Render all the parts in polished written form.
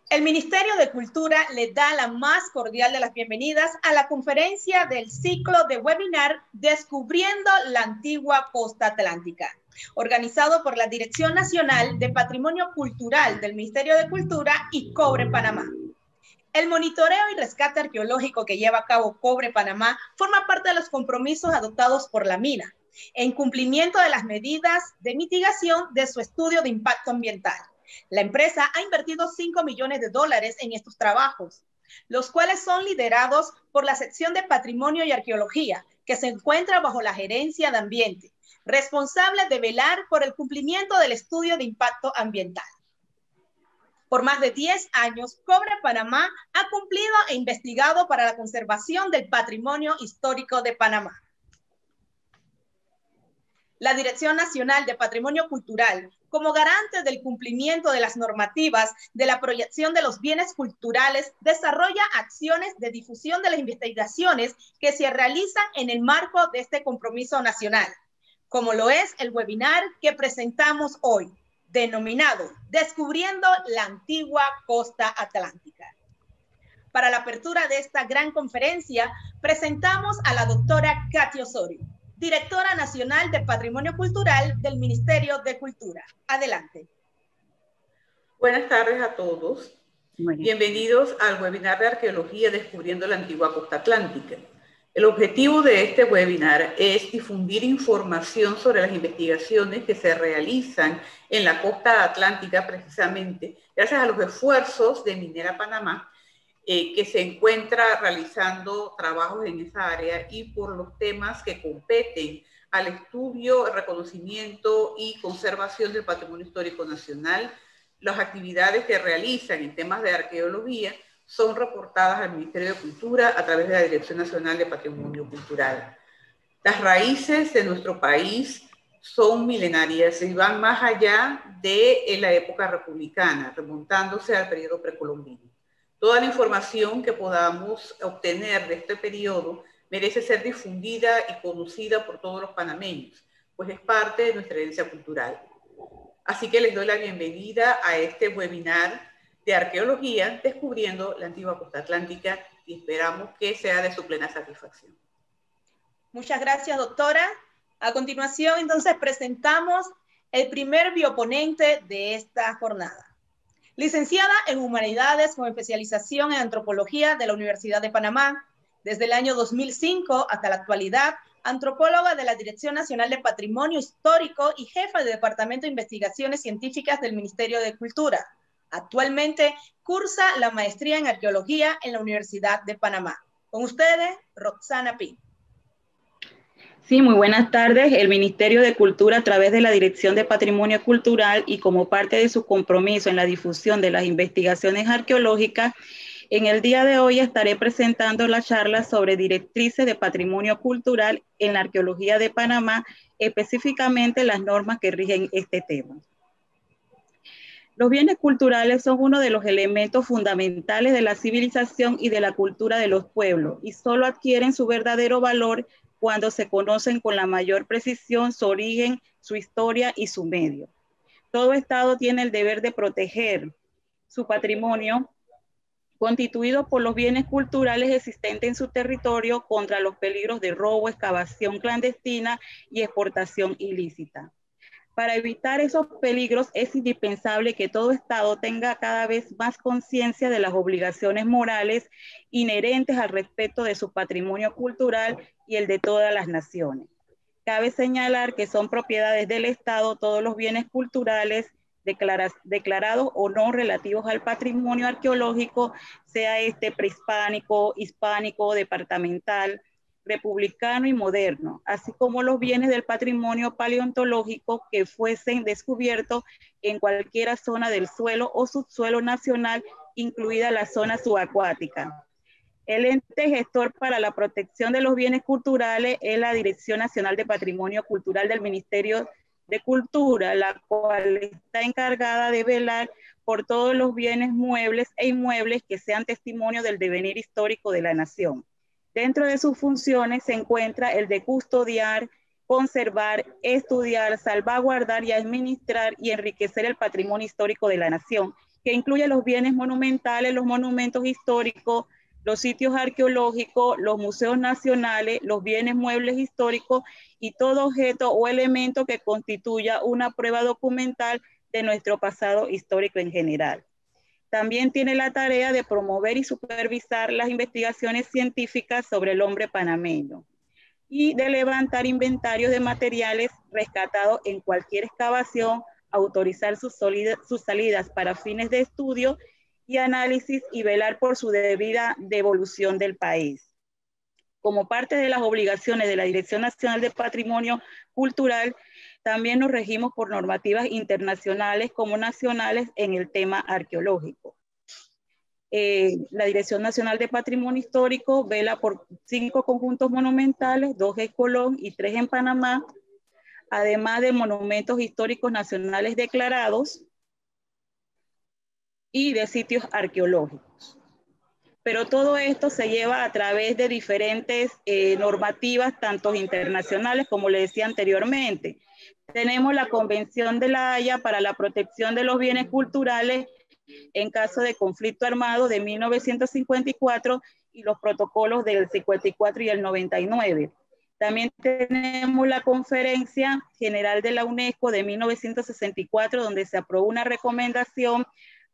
El Ministerio de Cultura le da la más cordial de las bienvenidas a la conferencia del ciclo de webinar Descubriendo la Antigua Costa Atlántica, organizado por la Dirección Nacional de Patrimonio Cultural del Ministerio de Cultura y Cobre Panamá. El monitoreo y rescate arqueológico que lleva a cabo Cobre Panamá forma parte de los compromisos adoptados por la mina, en cumplimiento de las medidas de mitigación de su estudio de impacto ambiental. La empresa ha invertido $5 millones en estos trabajos, los cuales son liderados por la sección de Patrimonio y Arqueología, que se encuentra bajo la Gerencia de Ambiente, responsable de velar por el cumplimiento del estudio de impacto ambiental. Por más de 10 años, Cobre Panamá ha cumplido e investigado para la conservación del patrimonio histórico de Panamá. La Dirección Nacional de Patrimonio Cultural, como garante del cumplimiento de las normativas de la proyección de los bienes culturales, desarrolla acciones de difusión de las investigaciones que se realizan en el marco de este compromiso nacional, como lo es el webinar que presentamos hoy, denominado Descubriendo la Antigua Costa Atlántica. Para la apertura de esta gran conferencia, presentamos a la doctora Katy Osorio, Directora Nacional de Patrimonio Cultural del Ministerio de Cultura. Adelante. Buenas tardes a todos. Bienvenidos al webinar de Arqueología Descubriendo la Antigua Costa Atlántica. El objetivo de este webinar es difundir información sobre las investigaciones que se realizan en la costa atlántica, precisamente gracias a los esfuerzos de Minera Panamá, que se encuentra realizando trabajos en esa área y por los temas que competen al estudio, reconocimiento y conservación del patrimonio histórico nacional. Las actividades que realizan en temas de arqueología son reportadas al Ministerio de Cultura a través de la Dirección Nacional de Patrimonio Cultural. Las raíces de nuestro país son milenarias y van más allá de la época republicana, remontándose al periodo precolombino. Toda la información que podamos obtener de este periodo merece ser difundida y conocida por todos los panameños, pues es parte de nuestra herencia cultural. Así que les doy la bienvenida a este webinar de arqueología Descubriendo la Antigua Costa Atlántica y esperamos que sea de su plena satisfacción. Muchas gracias, doctora. A continuación, entonces, presentamos el primer bioponente de esta jornada. Licenciada en Humanidades con especialización en Antropología de la Universidad de Panamá, desde el año 2005 hasta la actualidad, antropóloga de la Dirección Nacional de Patrimonio Histórico y jefa del Departamento de Investigaciones Científicas del Ministerio de Cultura. Actualmente cursa la maestría en Arqueología en la Universidad de Panamá. Con ustedes, Roxana Pi. Sí, muy buenas tardes. El Ministerio de Cultura, a través de la Dirección de Patrimonio Cultural y como parte de su compromiso en la difusión de las investigaciones arqueológicas, en el día de hoy estaré presentando la charla sobre directrices de patrimonio cultural en la arqueología de Panamá, específicamente las normas que rigen este tema. Los bienes culturales son uno de los elementos fundamentales de la civilización y de la cultura de los pueblos y solo adquieren su verdadero valor cuando se conocen con la mayor precisión su origen, su historia y su medio. Todo Estado tiene el deber de proteger su patrimonio constituido por los bienes culturales existentes en su territorio contra los peligros de robo, excavación clandestina y exportación ilícita. Para evitar esos peligros es indispensable que todo Estado tenga cada vez más conciencia de las obligaciones morales inherentes al respeto de su patrimonio cultural y el de todas las naciones. Cabe señalar que son propiedades del Estado todos los bienes culturales declarados o no relativos al patrimonio arqueológico, sea este prehispánico, hispánico, departamental, republicano y moderno, así como los bienes del patrimonio paleontológico que fuesen descubiertos en cualquier zona del suelo o subsuelo nacional, incluida la zona subacuática. El ente gestor para la protección de los bienes culturales es la Dirección Nacional de Patrimonio Cultural del Ministerio de Cultura, la cual está encargada de velar por todos los bienes muebles e inmuebles que sean testimonio del devenir histórico de la nación. Dentro de sus funciones se encuentra el de custodiar, conservar, estudiar, salvaguardar y administrar y enriquecer el patrimonio histórico de la nación que incluye los bienes monumentales, los monumentos históricos, los sitios arqueológicos, los museos nacionales, los bienes muebles históricos y todo objeto o elemento que constituya una prueba documental de nuestro pasado histórico en general. También tiene la tarea de promover y supervisar las investigaciones científicas sobre el hombre panameño y de levantar inventarios de materiales rescatados en cualquier excavación, autorizar sus salidas para fines de estudio y análisis y velar por su debida devolución del país. Como parte de las obligaciones de la Dirección Nacional de Patrimonio Cultural, también nos regimos por normativas internacionales como nacionales en el tema arqueológico. La Dirección Nacional de Patrimonio Histórico vela por 5 conjuntos monumentales, 2 en Colón y 3 en Panamá, además de monumentos históricos nacionales declarados y de sitios arqueológicos. Pero todo esto se lleva a través de diferentes normativas, tanto internacionales como le decía anteriormente. Tenemos la Convención de la Haya para la protección de los bienes culturales en caso de conflicto armado de 1954 y los protocolos del 54 y el 99. También tenemos la Conferencia General de la UNESCO de 1964, donde se aprobó una recomendación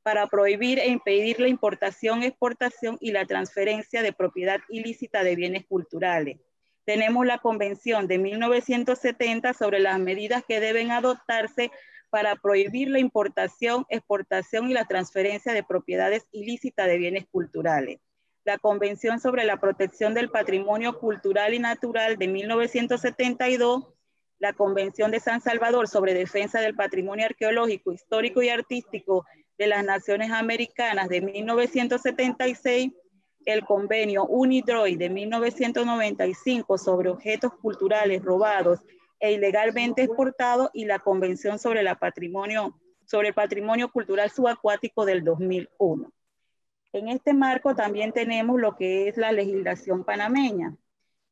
para prohibir e impedir la importación, exportación y la transferencia de propiedad ilícita de bienes culturales. Tenemos la Convención de 1970 sobre las medidas que deben adoptarse para prohibir la importación, exportación y la transferencia de propiedades ilícitas de bienes culturales. La Convención sobre la Protección del Patrimonio Cultural y Natural de 1972, la Convención de San Salvador sobre Defensa del Patrimonio Arqueológico, Histórico y Artístico de las Naciones Americanas de 1976, el Convenio UNIDROIT de 1995 sobre objetos culturales robados e ilegalmente exportados y la Convención sobre el Patrimonio Cultural Subacuático del 2001. En este marco también tenemos lo que es la legislación panameña.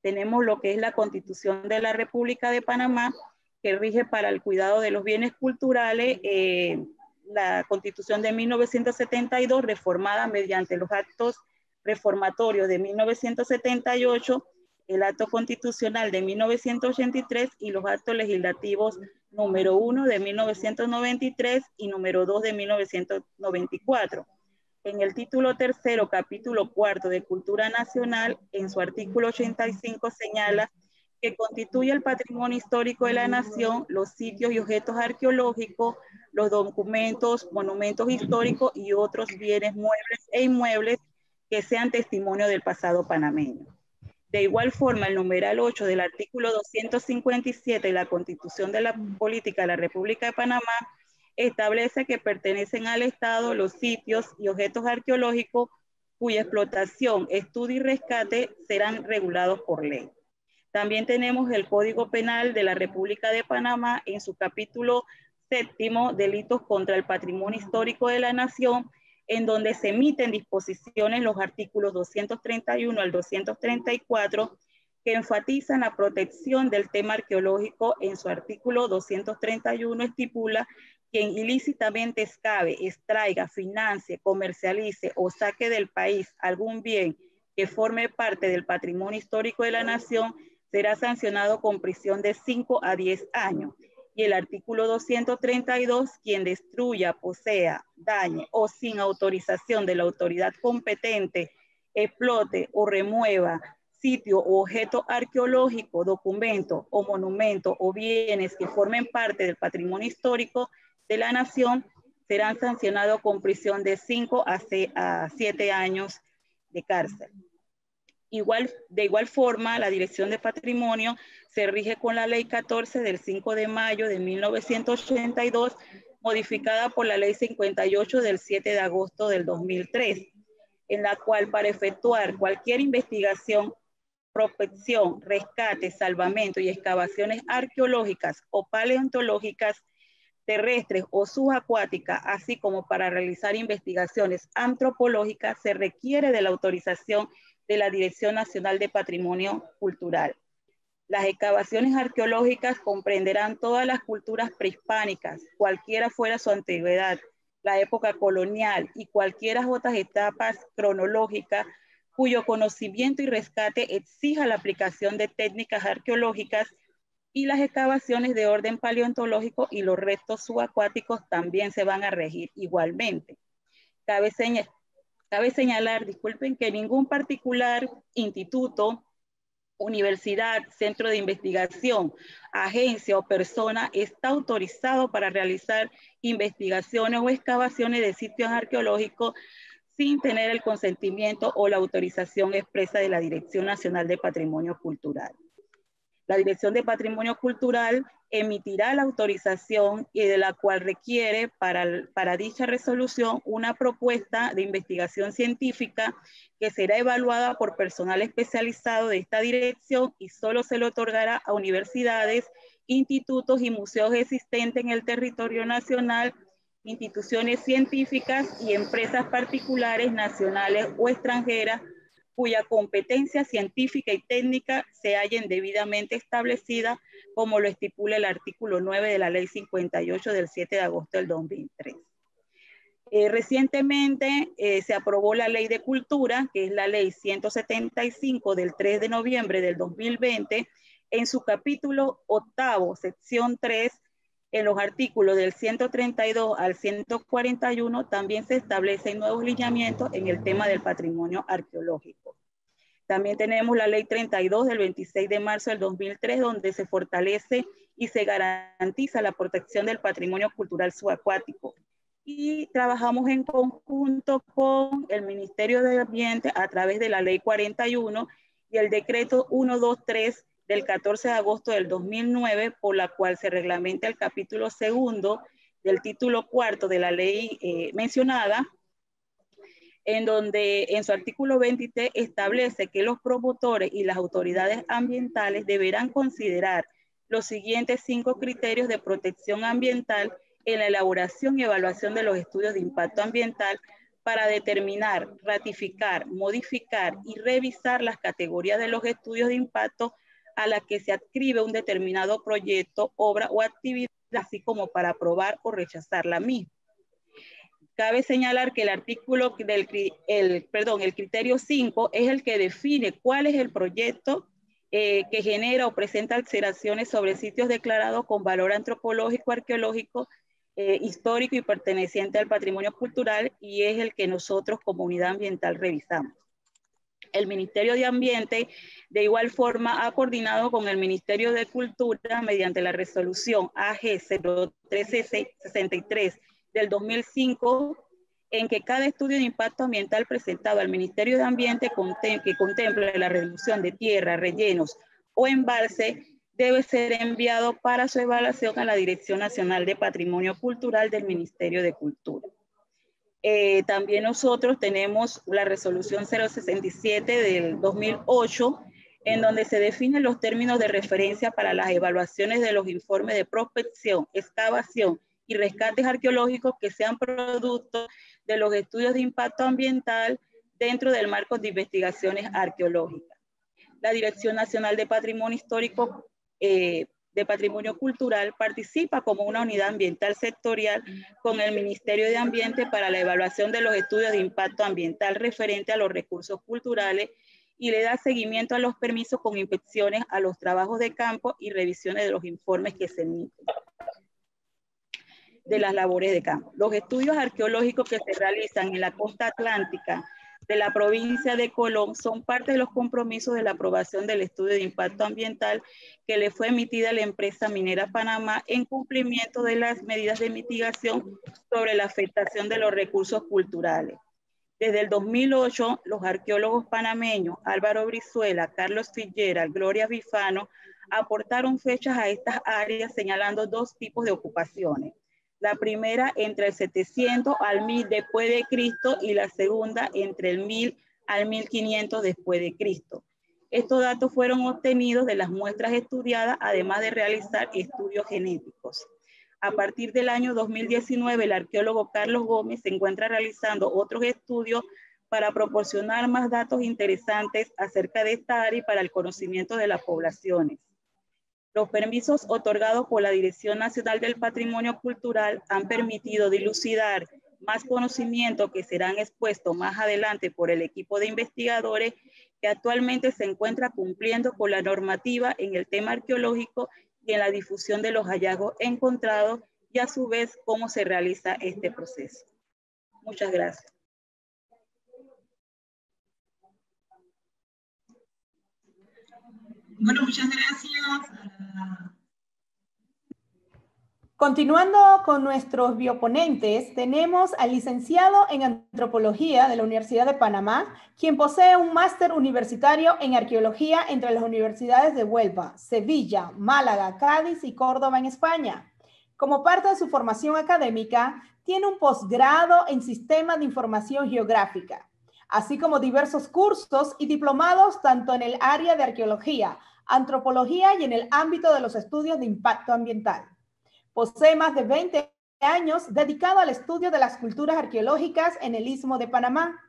Tenemos lo que es la Constitución de la República de Panamá, que rige para el cuidado de los bienes culturales, la Constitución de 1972, reformada mediante los actos reformatorios de 1978, el acto constitucional de 1983 y los actos legislativos número 1 de 1993 y número 2 de 1994. En el título tercero, capítulo cuarto de Cultura Nacional, en su artículo 85 señala que constituye el patrimonio histórico de la nación los sitios y objetos arqueológicos, los documentos, monumentos históricos y otros bienes muebles e inmuebles que sean testimonio del pasado panameño. De igual forma, el numeral 8 del artículo 257 de la Constitución de la Política de la República de Panamá establece que pertenecen al Estado los sitios y objetos arqueológicos cuya explotación, estudio y rescate serán regulados por ley. También tenemos el Código Penal de la República de Panamá en su capítulo 7, delitos contra el patrimonio histórico de la nación, en donde se emiten disposiciones los artículos 231 al 234 que enfatizan la protección del tema arqueológico. En su artículo 231 estipula: quien ilícitamente excave, extraiga, financie, comercialice o saque del país algún bien que forme parte del patrimonio histórico de la nación será sancionado con prisión de 5 a 10 años. Y el artículo 232, quien destruya, posea, dañe o sin autorización de la autoridad competente, explote o remueva sitio o objeto arqueológico, documento o monumento o bienes que formen parte del patrimonio histórico de la nación, serán sancionados con prisión de 5 a 7 años de cárcel. De igual forma, la Dirección de Patrimonio se rige con la Ley 14 del 5 de mayo de 1982, modificada por la Ley 58 del 7 de agosto del 2003, en la cual para efectuar cualquier investigación, prospección, rescate, salvamento y excavaciones arqueológicas o paleontológicas, terrestres o subacuáticas, así como para realizar investigaciones antropológicas, se requiere de la autorización de la Dirección Nacional de Patrimonio Cultural. Las excavaciones arqueológicas comprenderán todas las culturas prehispánicas, cualquiera fuera su antigüedad, la época colonial y cualquiera otras etapas cronológicas cuyo conocimiento y rescate exija la aplicación de técnicas arqueológicas, y las excavaciones de orden paleontológico y los restos subacuáticos también se van a regir igualmente. Cabe señalar, disculpen, que ningún particular instituto, universidad, centro de investigación, agencia o persona está autorizado para realizar investigaciones o excavaciones de sitios arqueológicos sin tener el consentimiento o la autorización expresa de la Dirección Nacional de Patrimonio Cultural. La Dirección de Patrimonio Cultural emitirá la autorización y de la cual requiere para dicha resolución una propuesta de investigación científica que será evaluada por personal especializado de esta dirección y solo se le otorgará a universidades, institutos y museos existentes en el territorio nacional, instituciones científicas y empresas particulares, nacionales o extranjeras, cuya competencia científica y técnica se hallen debidamente establecida, como lo estipula el artículo 9 de la Ley 58 del 7 de agosto del 2003. Recientemente se aprobó la Ley de Cultura, que es la Ley 175 del 3 de noviembre del 2020, en su capítulo 8, sección 3, en los artículos del 132 al 141 también se establecen nuevos lineamientos en el tema del patrimonio arqueológico. También tenemos la Ley 32 del 26 de marzo del 2003, donde se fortalece y se garantiza la protección del patrimonio cultural subacuático. Y trabajamos en conjunto con el Ministerio de Ambiente a través de la Ley 41 y el Decreto 123 del 14 de agosto del 2009, por la cual se reglamenta el capítulo 2 del título 4 de la ley mencionada, en donde en su artículo 23 establece que los promotores y las autoridades ambientales deberán considerar los siguientes 5 criterios de protección ambiental en la elaboración y evaluación de los estudios de impacto ambiental para determinar, ratificar, modificar y revisar las categorías de los estudios de impacto a las que se adscribe un determinado proyecto, obra o actividad, así como para aprobar o rechazar la misma. Cabe señalar que el artículo el criterio 5 es el que define cuál es el proyecto que genera o presenta alteraciones sobre sitios declarados con valor antropológico, arqueológico, histórico y perteneciente al patrimonio cultural, y es el que nosotros como unidad ambiental revisamos. El Ministerio de Ambiente, de igual forma, ha coordinado con el Ministerio de Cultura mediante la resolución AG 0363 del 2005, en que cada estudio de impacto ambiental presentado al Ministerio de Ambiente que contemple la reducción de tierra, rellenos o embalse, debe ser enviado para su evaluación a la Dirección Nacional de Patrimonio Cultural del Ministerio de Cultura. También nosotros tenemos la resolución 067 del 2008, en donde se definen los términos de referencia para las evaluaciones de los informes de prospección, excavación y rescates arqueológicos que sean producto de los estudios de impacto ambiental dentro del marco de investigaciones arqueológicas. La Dirección Nacional de Patrimonio Histórico de Patrimonio Cultural participa como una unidad ambiental sectorial con el Ministerio de Ambiente para la evaluación de los estudios de impacto ambiental referente a los recursos culturales y le da seguimiento a los permisos con inspecciones a los trabajos de campo y revisiones de los informes que se emiten de las labores de campo. Los estudios arqueológicos que se realizan en la costa atlántica de la provincia de Colón son parte de los compromisos de la aprobación del estudio de impacto ambiental que le fue emitida a la empresa minera Panamá en cumplimiento de las medidas de mitigación sobre la afectación de los recursos culturales. Desde el 2008, los arqueólogos panameños Álvaro Brizuela, Carlos Fitzgerald, Gloria Bifano aportaron fechas a estas áreas señalando 2 tipos de ocupaciones. La primera entre el 700 al 1000 después de Cristo y la segunda entre el 1000 al 1500 después de Cristo. Estos datos fueron obtenidos de las muestras estudiadas, además de realizar estudios genéticos. A partir del año 2019, el arqueólogo Carlos Gómez se encuentra realizando otros estudios para proporcionar más datos interesantes acerca de esta área y para el conocimiento de las poblaciones. Los permisos otorgados por la Dirección Nacional del Patrimonio Cultural han permitido dilucidar más conocimientos que serán expuestos más adelante por el equipo de investigadores que actualmente se encuentra cumpliendo con la normativa en el tema arqueológico y en la difusión de los hallazgos encontrados y a su vez cómo se realiza este proceso. Muchas gracias. Bueno, muchas gracias. Continuando con nuestros bioponentes, tenemos al licenciado en Antropología de la Universidad de Panamá, quien posee un máster universitario en Arqueología entre las universidades de Huelva, Sevilla, Málaga, Cádiz y Córdoba en España. Como parte de su formación académica, tiene un posgrado en Sistema de Información Geográfica, así como diversos cursos y diplomados tanto en el área de arqueología, antropología y en el ámbito de los estudios de impacto ambiental. Posee más de 20 años dedicado al estudio de las culturas arqueológicas en el Istmo de Panamá.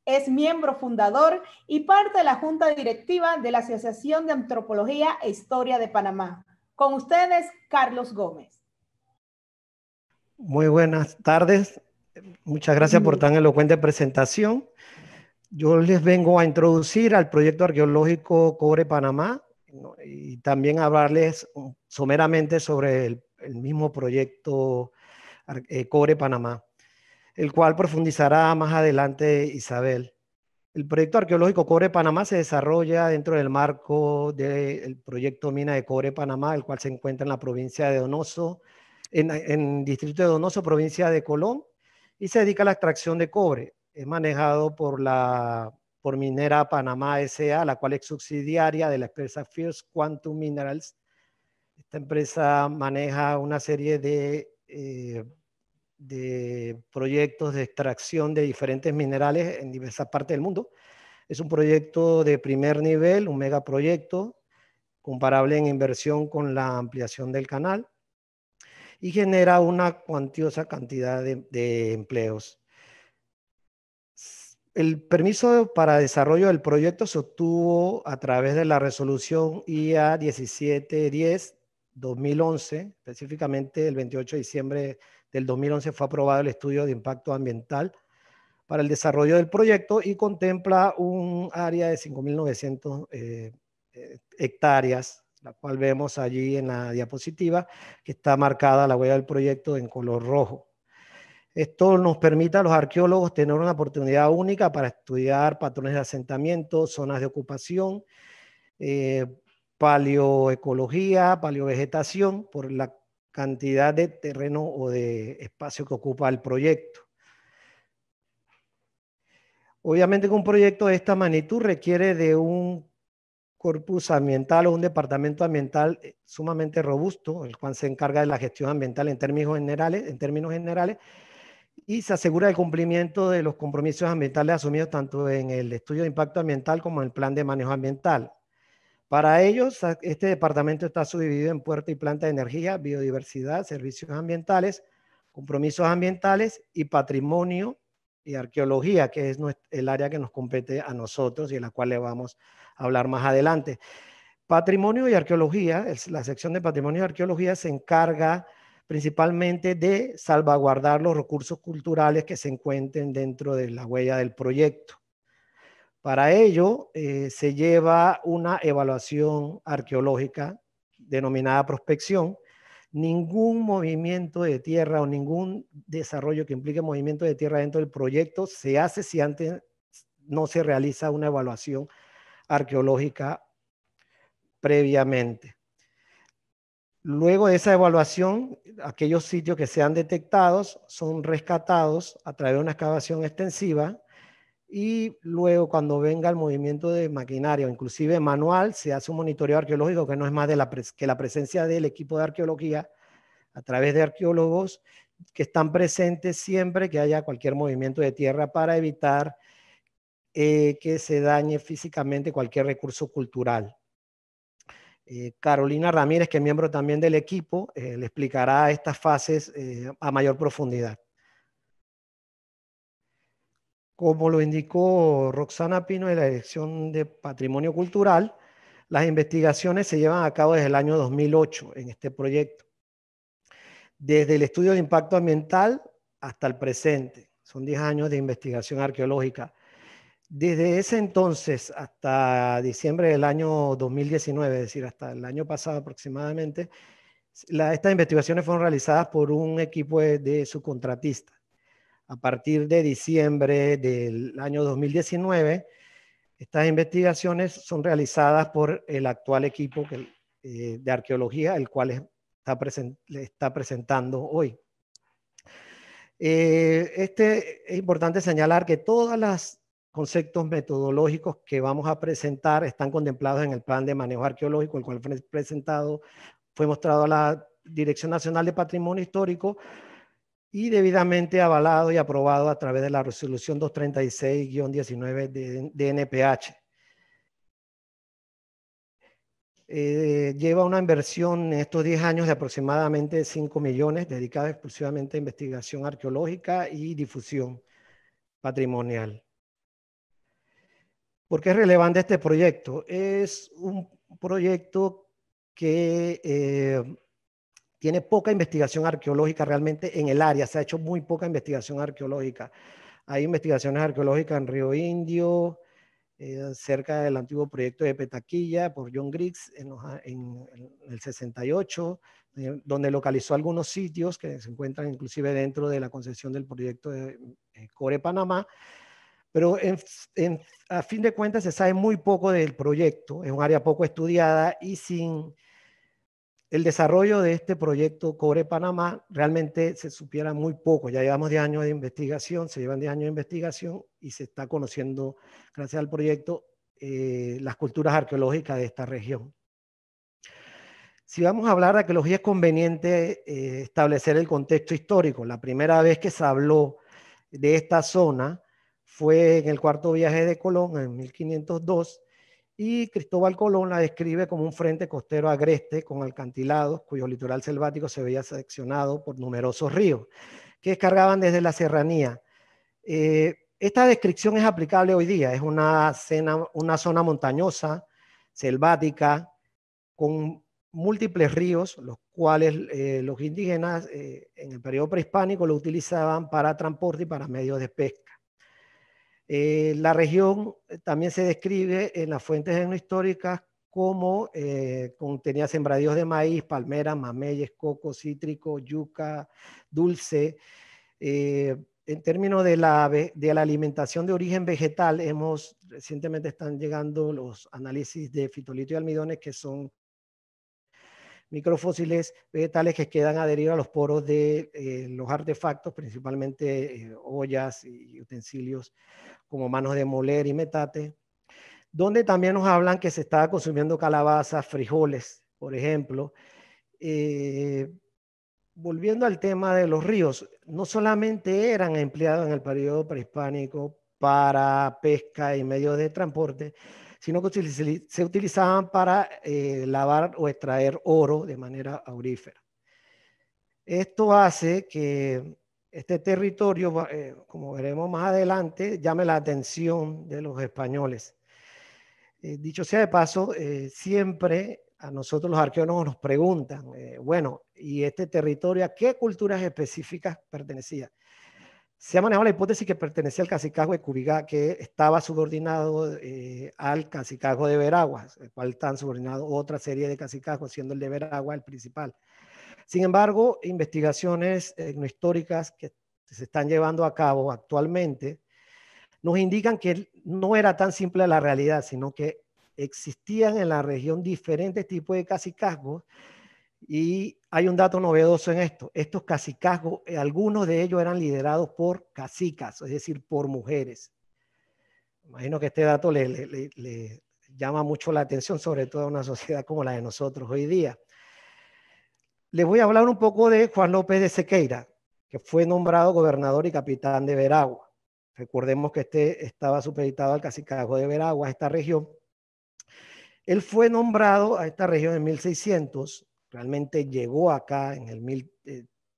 Es miembro fundador y parte de la Junta Directiva de la Asociación de Antropología e Historia de Panamá. Con ustedes, Carlos Gómez. Muy buenas tardes. Muchas gracias por tan elocuente presentación. Yo les vengo a introducir al proyecto arqueológico Cobre Panamá y también hablarles someramente sobre el mismo proyecto Cobre Panamá, el cual profundizará más adelante Isabel. El proyecto arqueológico Cobre Panamá se desarrolla dentro del marco del proyecto Mina de Cobre Panamá, el cual se encuentra en la provincia de Donoso, en distrito de Donoso, provincia de Colón, y se dedica a la extracción de cobre. Es manejado por Minera Panamá S.A., la cual es subsidiaria de la empresa First Quantum Minerals. Esta empresa maneja una serie de proyectos de extracción de diferentes minerales en diversas partes del mundo. Es un proyecto de primer nivel, un megaproyecto, comparable en inversión con la ampliación del canal, y genera una cuantiosa cantidad de empleos. El permiso para desarrollo del proyecto se obtuvo a través de la resolución IA 1710-2011, específicamente el 28 de diciembre del 2011 fue aprobado el estudio de impacto ambiental para el desarrollo del proyecto y contempla un área de 5.900 hectáreas, la cual vemos allí en la diapositiva, que está marcada la huella del proyecto en color rojo. Esto nos permite a los arqueólogos tener una oportunidad única para estudiar patrones de asentamiento, zonas de ocupación, paleoecología, paleovegetación, por la cantidad de terreno o de espacio que ocupa el proyecto. Obviamente que un proyecto de esta magnitud requiere de un corpus ambiental o un departamento ambiental sumamente robusto, el cual se encarga de la gestión ambiental en términos generales, y se asegura el cumplimiento de los compromisos ambientales asumidos tanto en el estudio de impacto ambiental como en el plan de manejo ambiental. Para ellos, este departamento está subdividido en puerto y planta de energía, biodiversidad, servicios ambientales, compromisos ambientales y patrimonio y arqueología, que es el área que nos compete a nosotros y en la cual le vamos a hablar más adelante. Patrimonio y arqueología, la sección de patrimonio y arqueología se encarga principalmente de salvaguardar los recursos culturales que se encuentren dentro de la huella del proyecto. Para ello se lleva una evaluación arqueológica denominada prospección. Ningún movimiento de tierra o ningún desarrollo que implique movimiento de tierra dentro del proyecto se hace si antes no se realiza una evaluación arqueológica previamente. Luego de esa evaluación, aquellos sitios que sean detectados son rescatados a través de una excavación extensiva y luego cuando venga el movimiento de maquinaria o inclusive manual, se hace un monitoreo arqueológico que no es más que la presencia del equipo de arqueología a través de arqueólogos que están presentes siempre que haya cualquier movimiento de tierra para evitar que se dañe físicamente cualquier recurso cultural. Carolina Ramírez, que es miembro también del equipo, le explicará estas fases a mayor profundidad. Como lo indicó Roxana Pino de la Dirección de Patrimonio Cultural, las investigaciones se llevan a cabo desde el año 2008 en este proyecto. Desde el estudio de impacto ambiental hasta el presente. Son 10 años de investigación arqueológica. Desde ese entonces hasta diciembre del año 2019, es decir, hasta el año pasado aproximadamente, estas investigaciones fueron realizadas por un equipo de subcontratistas. A partir de diciembre del año 2019, estas investigaciones son realizadas por el actual equipo de arqueología, el cual está presentando hoy. Es importante señalar que todos los conceptos metodológicos que vamos a presentar están contemplados en el plan de manejo arqueológico, el cual fue mostrado a la Dirección Nacional de Patrimonio Histórico y debidamente avalado y aprobado a través de la resolución 236-19 de NPH. Lleva una inversión en estos 10 años de aproximadamente 5 millones dedicada exclusivamente a investigación arqueológica y difusión patrimonial. ¿Por qué es relevante este proyecto? Es un proyecto que tiene poca investigación arqueológica realmente en el área. Se ha hecho muy poca investigación arqueológica. Hay investigaciones arqueológicas en Río Indio, cerca del antiguo proyecto de Petaquilla por John Griggs en el 68, donde localizó algunos sitios que se encuentran inclusive dentro de la concesión del proyecto de Cobre Panamá. Pero a fin de cuentas se sabe muy poco del proyecto, es un área poco estudiada y sin el desarrollo de este proyecto Cobre Panamá realmente se supiera muy poco. Ya llevamos 10 años de investigación, se llevan 10 años de investigación y se está conociendo, gracias al proyecto, las culturas arqueológicas de esta región. Si vamos a hablar de arqueología, es conveniente establecer el contexto histórico. La primera vez que se habló de esta zona fue en el cuarto viaje de Colón en 1502, y Cristóbal Colón la describe como un frente costero agreste con alcantilados, cuyo litoral selvático se veía seccionado por numerosos ríos que descargaban desde la serranía. Esta descripción es aplicable hoy día, es una zona montañosa, selvática, con múltiples ríos, los cuales los indígenas en el periodo prehispánico lo utilizaban para transporte y para medios de pesca. La región también se describe en las fuentes etnohistóricas como contenía sembradíos de maíz, palmeras, mameyes, coco, cítrico, yuca, dulce. En términos de la alimentación de origen vegetal, recientemente están llegando los análisis de fitolito y almidones, que son microfósiles vegetales que quedan adheridos a los poros de los artefactos, principalmente ollas y utensilios como manos de moler y metate, donde también nos hablan que se estaba consumiendo calabazas, frijoles, por ejemplo. Volviendo al tema de los ríos, no solamente eran empleados en el periodo prehispánico para pesca y medios de transporte, sino que se utilizaban para lavar o extraer oro de manera aurífera. Esto hace que este territorio, como veremos más adelante, llame la atención de los españoles. Dicho sea de paso, siempre a nosotros los arqueólogos nos preguntan, bueno, ¿y este territorio a qué culturas específicas pertenecía? Se ha manejado la hipótesis que pertenecía al cacicazgo de Curigá, que estaba subordinado al cacicazgo de Veraguas, el cual están subordinados otra serie de cacicazgos, siendo el de Veragua el principal. Sin embargo, investigaciones etnohistóricas que se están llevando a cabo actualmente nos indican que no era tan simple la realidad, sino que existían en la región diferentes tipos de cacicazgos, y hay un dato novedoso en esto. Estos cacicazgos, algunos de ellos eran liderados por cacicas, es decir, por mujeres. Imagino que este dato le llama mucho la atención, sobre todo a una sociedad como la de nosotros hoy día. Les voy a hablar un poco de Juan López de Sequeira, que fue nombrado gobernador y capitán de Veragua. Recordemos que este estaba supeditado al cacicazgo de Veragua, esta región. Él fue nombrado a esta región en 1600, realmente llegó acá después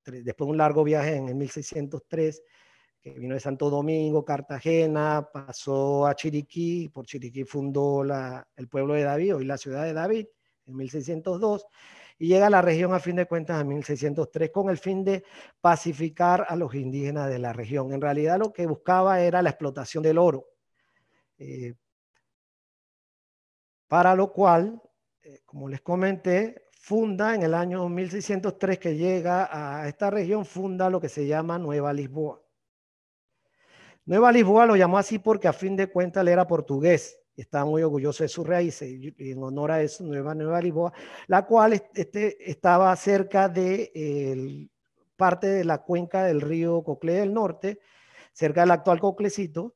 de un largo viaje en el 1603, que vino de Santo Domingo, Cartagena, pasó a Chiriquí, por Chiriquí fundó el pueblo de David, hoy la ciudad de David, en 1602, y llega a la región a fin de cuentas en 1603 con el fin de pacificar a los indígenas de la región. En realidad lo que buscaba era la explotación del oro, para lo cual, como les comenté, funda en el año 1603 que llega a esta región, funda lo que se llama Nueva Lisboa. Nueva Lisboa lo llamó así porque a fin de cuentas él era portugués y estaba muy orgulloso de sus raíces, y en honor a eso Nueva Lisboa, la cual estaba cerca de parte de la cuenca del río Coclé del Norte, cerca del actual Coclecito.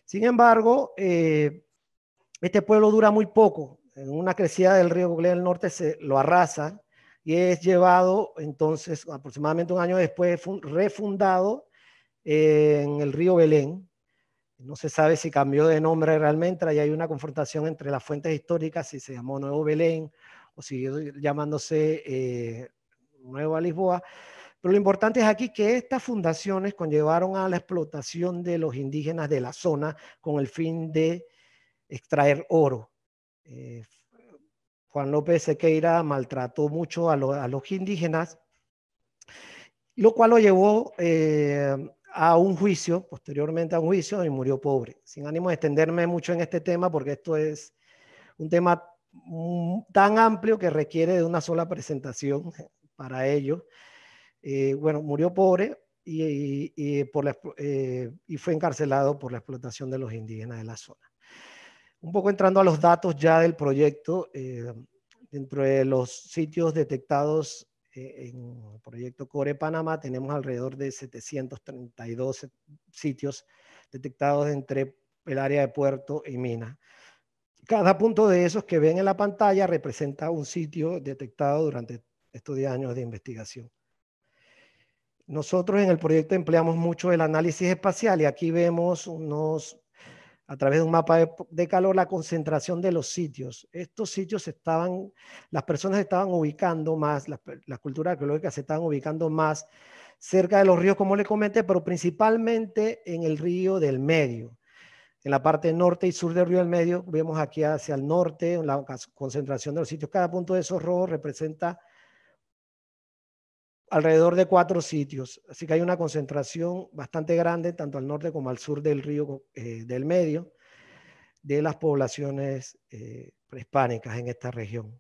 Sin embargo, este pueblo dura muy poco. En una crecida del río Coclé del Norte se lo arrasa y es llevado entonces aproximadamente un año después refundado en el río Belén. No se sabe si cambió de nombre realmente, ahí hay una confrontación entre las fuentes históricas, si se llamó Nuevo Belén o siguió llamándose Nueva Lisboa. Pero lo importante es aquí que estas fundaciones conllevaron a la explotación de los indígenas de la zona con el fin de extraer oro. Juan López Sequeira maltrató mucho a los indígenas, lo cual lo llevó a un juicio, posteriormente a un juicio, y murió pobre. Sin ánimo de extenderme mucho en este tema, porque esto es un tema tan amplio que requiere de una sola presentación para ello. Bueno, murió pobre y fue encarcelado por la explotación de los indígenas de la zona. Un poco entrando a los datos ya del proyecto, dentro de los sitios detectados en el proyecto Core Panamá tenemos alrededor de 732 sitios detectados entre el área de puerto y mina. Cada punto de esos que ven en la pantalla representa un sitio detectado durante estos 10 años de investigación. Nosotros en el proyecto empleamos mucho el análisis espacial y aquí vemos a través de un mapa de calor la concentración de los sitios. Estos sitios las personas estaban ubicando más, las culturas arqueológicas se estaban ubicando más cerca de los ríos, como le comenté, pero principalmente en el río del Medio. En la parte norte y sur del río del Medio, vemos aquí hacia el norte la concentración de los sitios. Cada punto de esos rojos representa alrededor de 4 sitios. Así que hay una concentración bastante grande, tanto al norte como al sur del río del Medio, de las poblaciones prehispánicas en esta región.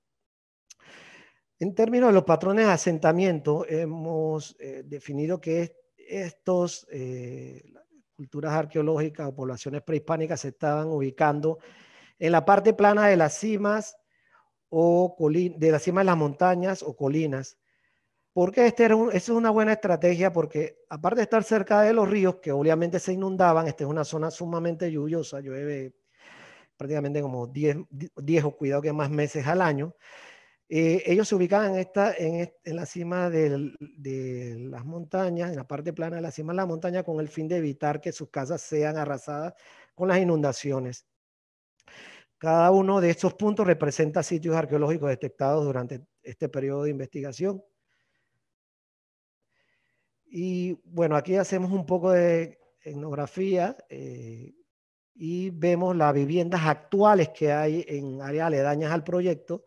En términos de los patrones de asentamiento, hemos definido que estos culturas arqueológicas o poblaciones prehispánicas se estaban ubicando en la parte plana de las cimas de las cimas de las montañas o colinas. Porque esa es una buena estrategia porque aparte de estar cerca de los ríos que obviamente se inundaban, esta es una zona sumamente lluviosa, llueve prácticamente como 10 o cuidado que más meses al año. Ellos se ubicaban en la cima de las montañas, en la parte plana de la cima de la montaña, con el fin de evitar que sus casas sean arrasadas con las inundaciones. Cada uno de estos puntos representa sitios arqueológicos detectados durante este periodo de investigación. Y bueno, aquí hacemos un poco de etnografía y vemos las viviendas actuales que hay en áreas aledañas al proyecto.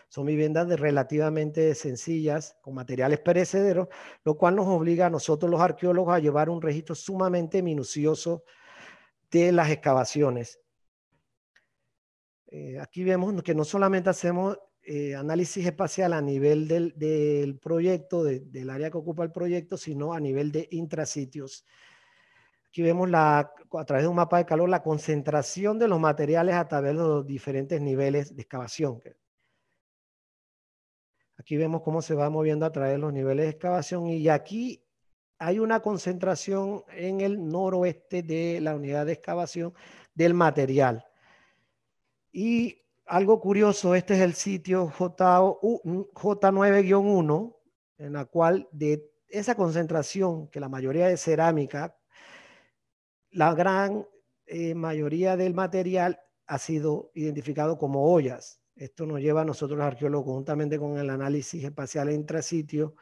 Son viviendas relativamente sencillas, con materiales perecederos, lo cual nos obliga a nosotros los arqueólogos a llevar un registro sumamente minucioso de las excavaciones. Aquí vemos que no solamente hacemos análisis espacial a nivel del proyecto, del área que ocupa el proyecto, sino a nivel de intrasitios. Aquí vemos a través de un mapa de calor la concentración de los materiales a través de los diferentes niveles de excavación. Aquí vemos cómo se va moviendo a través de los niveles de excavación y aquí hay una concentración en el noroeste de la unidad de excavación del material. Y algo curioso, este es el sitio J9-1, en la cual de esa concentración, que la mayoría de cerámica, la gran mayoría del material ha sido identificado como ollas. Esto nos lleva a nosotros los arqueólogos, juntamente con el análisis espacial intrasitio,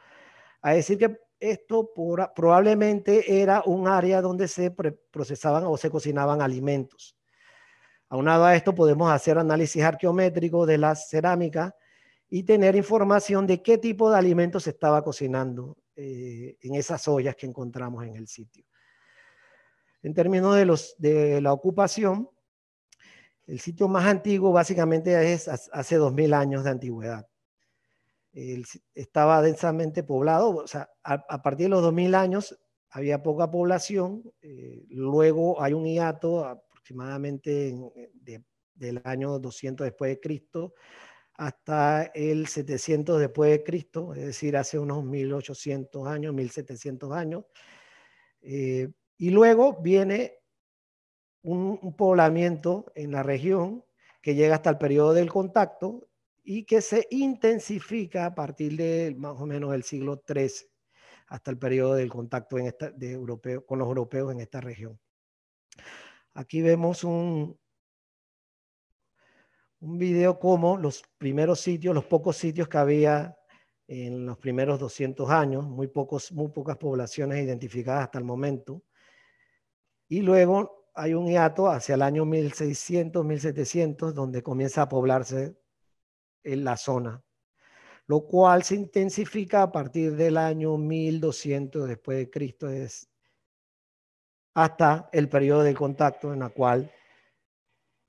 a decir que esto probablemente era un área donde se procesaban o se cocinaban alimentos. Aunado a esto podemos hacer análisis arqueométrico de la cerámica y tener información de qué tipo de alimentos se estaba cocinando en esas ollas que encontramos en el sitio. En términos de la ocupación, el sitio más antiguo básicamente es hace 2000 años de antigüedad. Estaba densamente poblado, o sea, a partir de los 2000 años había poca población, luego hay un hiato aproximadamente del año 200 después de Cristo hasta el 700 después de Cristo, es decir, hace unos 1800 años, 1700 años. Y luego viene un poblamiento en la región que llega hasta el periodo del contacto y que se intensifica a partir de más o menos el siglo XIII hasta el periodo del contacto con los europeos en esta región. Aquí vemos un video como los primeros sitios, los pocos sitios que había en los primeros 200 años, muy pocas poblaciones identificadas hasta el momento. Y luego hay un hiato hacia el año 1600, 1700, donde comienza a poblarse en la zona, lo cual se intensifica a partir del año 1200 después de Cristo, hasta el periodo del contacto, en la cual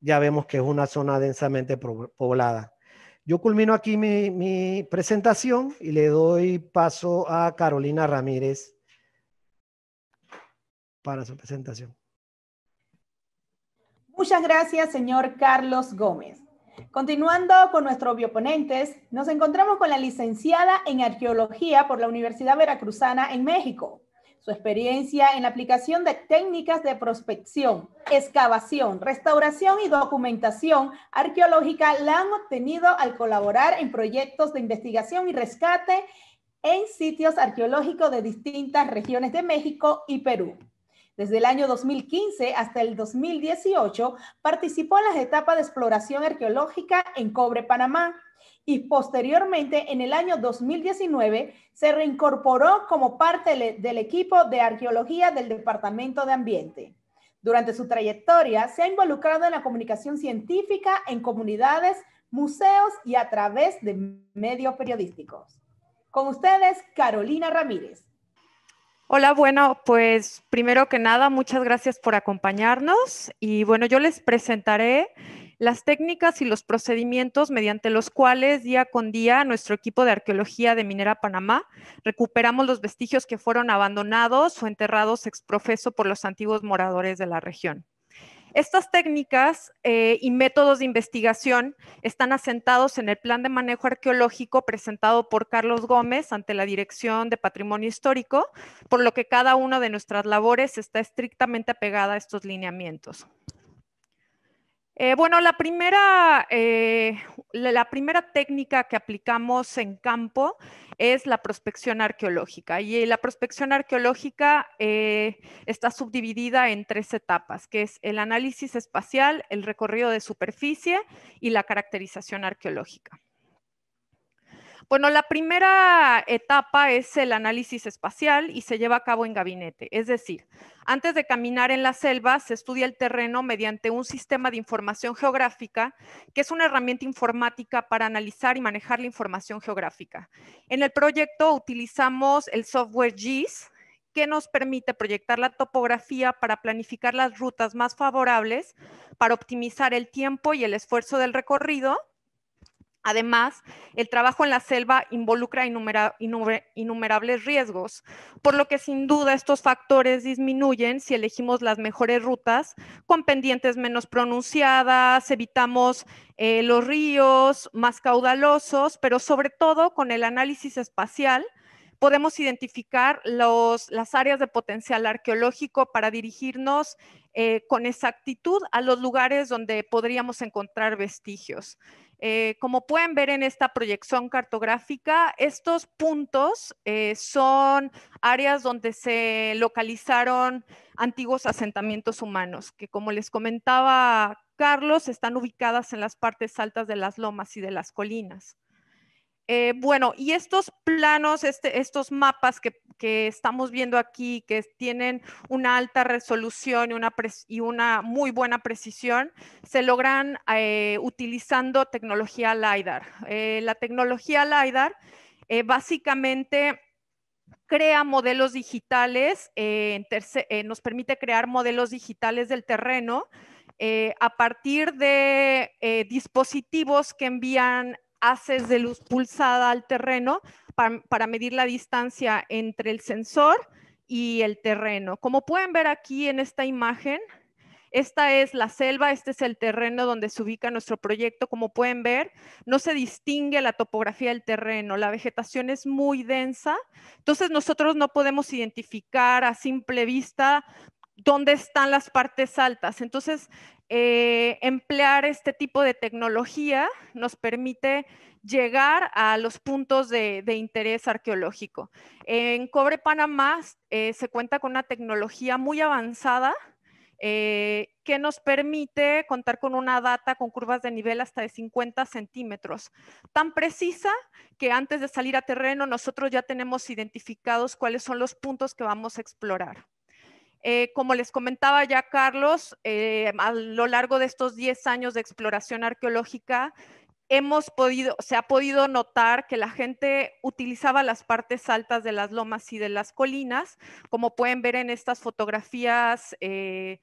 ya vemos que es una zona densamente poblada. Yo culmino aquí mi presentación y le doy paso a Carolina Ramírez para su presentación. Muchas gracias, señor Carlos Gómez. Continuando con nuestros bioponentes, nos encontramos con la licenciada en Arqueología por la Universidad Veracruzana en México. Su experiencia en la aplicación de técnicas de prospección, excavación, restauración y documentación arqueológica la han obtenido al colaborar en proyectos de investigación y rescate en sitios arqueológicos de distintas regiones de México y Perú. Desde el año 2015 hasta el 2018 participó en las etapas de exploración arqueológica en Cobre, Panamá, y posteriormente en el año 2019 se reincorporó como parte del equipo de arqueología del Departamento de Ambiente. Durante su trayectoria se ha involucrado en la comunicación científica en comunidades, museos y a través de medios periodísticos. Con ustedes, Carolina Ramírez. Hola, bueno, pues primero que nada, muchas gracias por acompañarnos y bueno, yo les presentaré las técnicas y los procedimientos mediante los cuales día con día nuestro equipo de arqueología de Minera Panamá recuperamos los vestigios que fueron abandonados o enterrados ex profeso por los antiguos moradores de la región. Estas técnicas y métodos de investigación están asentados en el plan de manejo arqueológico presentado por Carlos Gómez ante la Dirección de Patrimonio Histórico, por lo que cada una de nuestras labores está estrictamente apegada a estos lineamientos. Bueno, la primera técnica que aplicamos en campo es la prospección arqueológica. Y la prospección arqueológica está subdividida en 3 etapas, que es el análisis espacial, el recorrido de superficie y la caracterización arqueológica. Bueno, la primera etapa es el análisis espacial y se lleva a cabo en gabinete. Es decir, antes de caminar en la selva, se estudia el terreno mediante un sistema de información geográfica, que es una herramienta informática para analizar y manejar la información geográfica. En el proyecto utilizamos el software GIS, que nos permite proyectar la topografía para planificar las rutas más favorables, para optimizar el tiempo y el esfuerzo del recorrido. Además, el trabajo en la selva involucra innumerables riesgos, por lo que sin duda estos factores disminuyen si elegimos las mejores rutas con pendientes menos pronunciadas, evitamos los ríos más caudalosos, pero sobre todo con el análisis espacial podemos identificar las áreas de potencial arqueológico para dirigirnos con exactitud a los lugares donde podríamos encontrar vestigios. Como pueden ver en esta proyección cartográfica, estos puntos son áreas donde se localizaron antiguos asentamientos humanos, que como les comentaba Carlos, están ubicadas en las partes altas de las lomas y de las colinas. Bueno, y estos planos, estos mapas que estamos viendo aquí, que tienen una alta resolución y una muy buena precisión, se logran utilizando tecnología LiDAR. La tecnología LiDAR básicamente crea modelos digitales, nos permite crear modelos digitales del terreno a partir de dispositivos que envían haces de luz pulsada al terreno para medir la distancia entre el sensor y el terreno. Como pueden ver aquí en esta imagen, esta es la selva, este es el terreno donde se ubica nuestro proyecto. Como pueden ver, no se distingue la topografía del terreno, la vegetación es muy densa, entonces nosotros no podemos identificar a simple vista dónde están las partes altas. Entonces, emplear este tipo de tecnología nos permite llegar a los puntos de interés arqueológico. En Cobre Panamá se cuenta con una tecnología muy avanzada que nos permite contar con una data con curvas de nivel hasta de 50 centímetros, tan precisa que antes de salir a terreno nosotros ya tenemos identificados cuáles son los puntos que vamos a explorar. Como les comentaba ya Carlos, a lo largo de estos 10 años de exploración arqueológica, se ha podido notar que la gente utilizaba las partes altas de las lomas y de las colinas, como pueden ver en estas fotografías que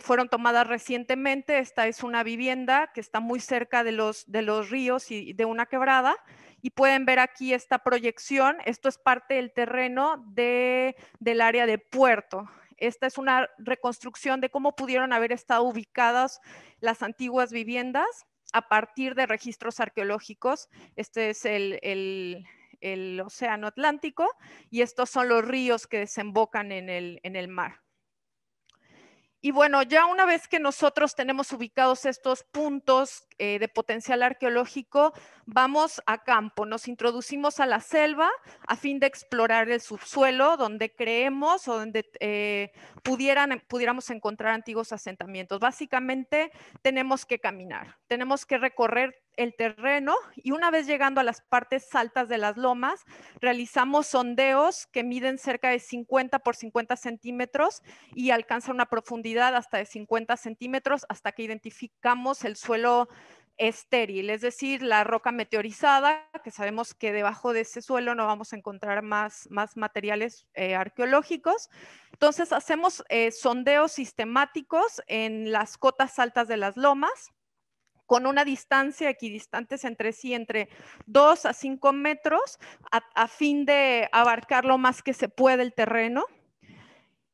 fueron tomadas recientemente. Esta es una vivienda que está muy cerca de los ríos y de una quebrada. Y pueden ver aquí esta proyección. Esto es parte del terreno del área de Puerto. Esta es una reconstrucción de cómo pudieron haber estado ubicadas las antiguas viviendas a partir de registros arqueológicos. Este es el Océano Atlántico y estos son los ríos que desembocan en el mar. Y bueno, ya una vez que nosotros tenemos ubicados estos puntos de potencial arqueológico, vamos a campo, nos introducimos a la selva a fin de explorar el subsuelo donde creemos o donde pudiéramos encontrar antiguos asentamientos. Básicamente tenemos que caminar, tenemos que recorrer el terreno y una vez llegando a las partes altas de las lomas, realizamos sondeos que miden cerca de 50 por 50 centímetros y alcanzan una profundidad hasta de 50 centímetros hasta que identificamos el suelo estéril, es decir, la roca meteorizada, que sabemos que debajo de ese suelo no vamos a encontrar más materiales arqueológicos. Entonces hacemos sondeos sistemáticos en las cotas altas de las lomas, con una distancia equidistantes entre sí, entre 2 a 5 metros, a fin de abarcar lo más que se puede el terreno.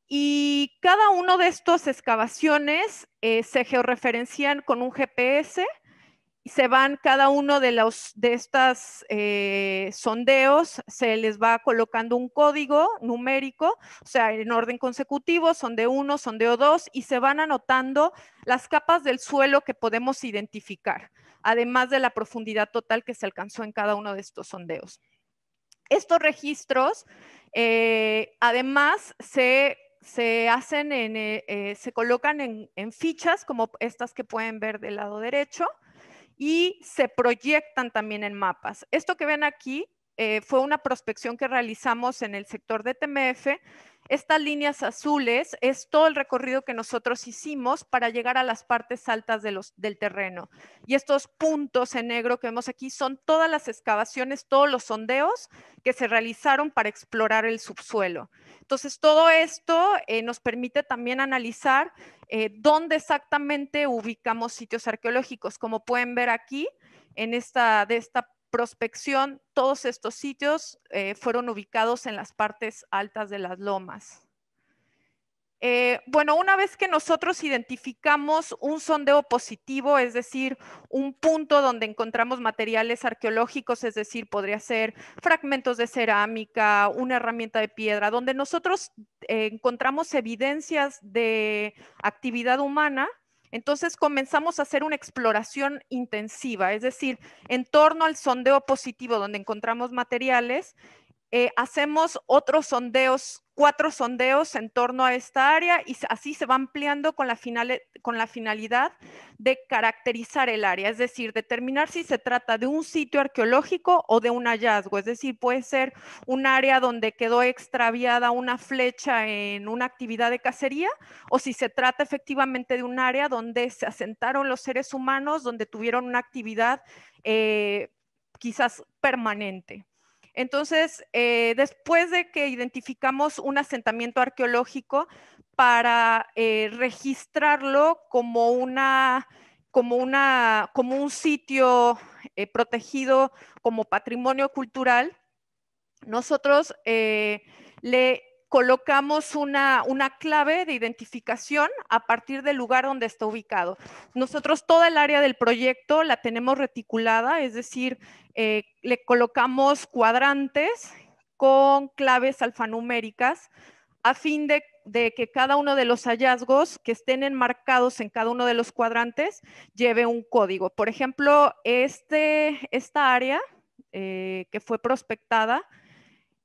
Y cada uno de estas excavaciones se georreferencian con un GPS, y se van cada uno de estos sondeos, se les va colocando un código numérico, o sea, en orden consecutivo, sondeo 1, sondeo 2, y se van anotando las capas del suelo que podemos identificar, además de la profundidad total que se alcanzó en cada uno de estos sondeos. Estos registros, además, se colocan en fichas, como estas que pueden ver del lado derecho, y se proyectan también en mapas. Esto que ven aquí fue una prospección que realizamos en el sector de TMF. Estas líneas azules es todo el recorrido que nosotros hicimos para llegar a las partes altas del terreno. Y estos puntos en negro que vemos aquí son todas las excavaciones, todos los sondeos que se realizaron para explorar el subsuelo. Entonces, todo esto nos permite también analizar dónde exactamente ubicamos sitios arqueológicos. Como pueden ver aquí, de esta prospección, todos estos sitios fueron ubicados en las partes altas de las lomas. Bueno, una vez que nosotros identificamos un sondeo positivo, es decir, un punto donde encontramos materiales arqueológicos, es decir, podría ser fragmentos de cerámica, una herramienta de piedra, donde nosotros encontramos evidencias de actividad humana, entonces comenzamos a hacer una exploración intensiva, es decir, en torno al sondeo positivo donde encontramos materiales, hacemos otros sondeos 4 sondeos en torno a esta área y así se va ampliando con la finalidad de caracterizar el área, es decir, determinar si se trata de un sitio arqueológico o de un hallazgo, es decir, puede ser un área donde quedó extraviada una flecha en una actividad de cacería o si se trata efectivamente de un área donde se asentaron los seres humanos, donde tuvieron una actividad quizás permanente. Entonces, después de que identificamos un asentamiento arqueológico para registrarlo como un sitio protegido como patrimonio cultural, nosotros le colocamos una clave de identificación a partir del lugar donde está ubicado. Nosotros toda el área del proyecto la tenemos reticulada, es decir, le colocamos cuadrantes con claves alfanuméricas a fin de que cada uno de los hallazgos que estén enmarcados en cada uno de los cuadrantes lleve un código. Por ejemplo, esta área que fue prospectada,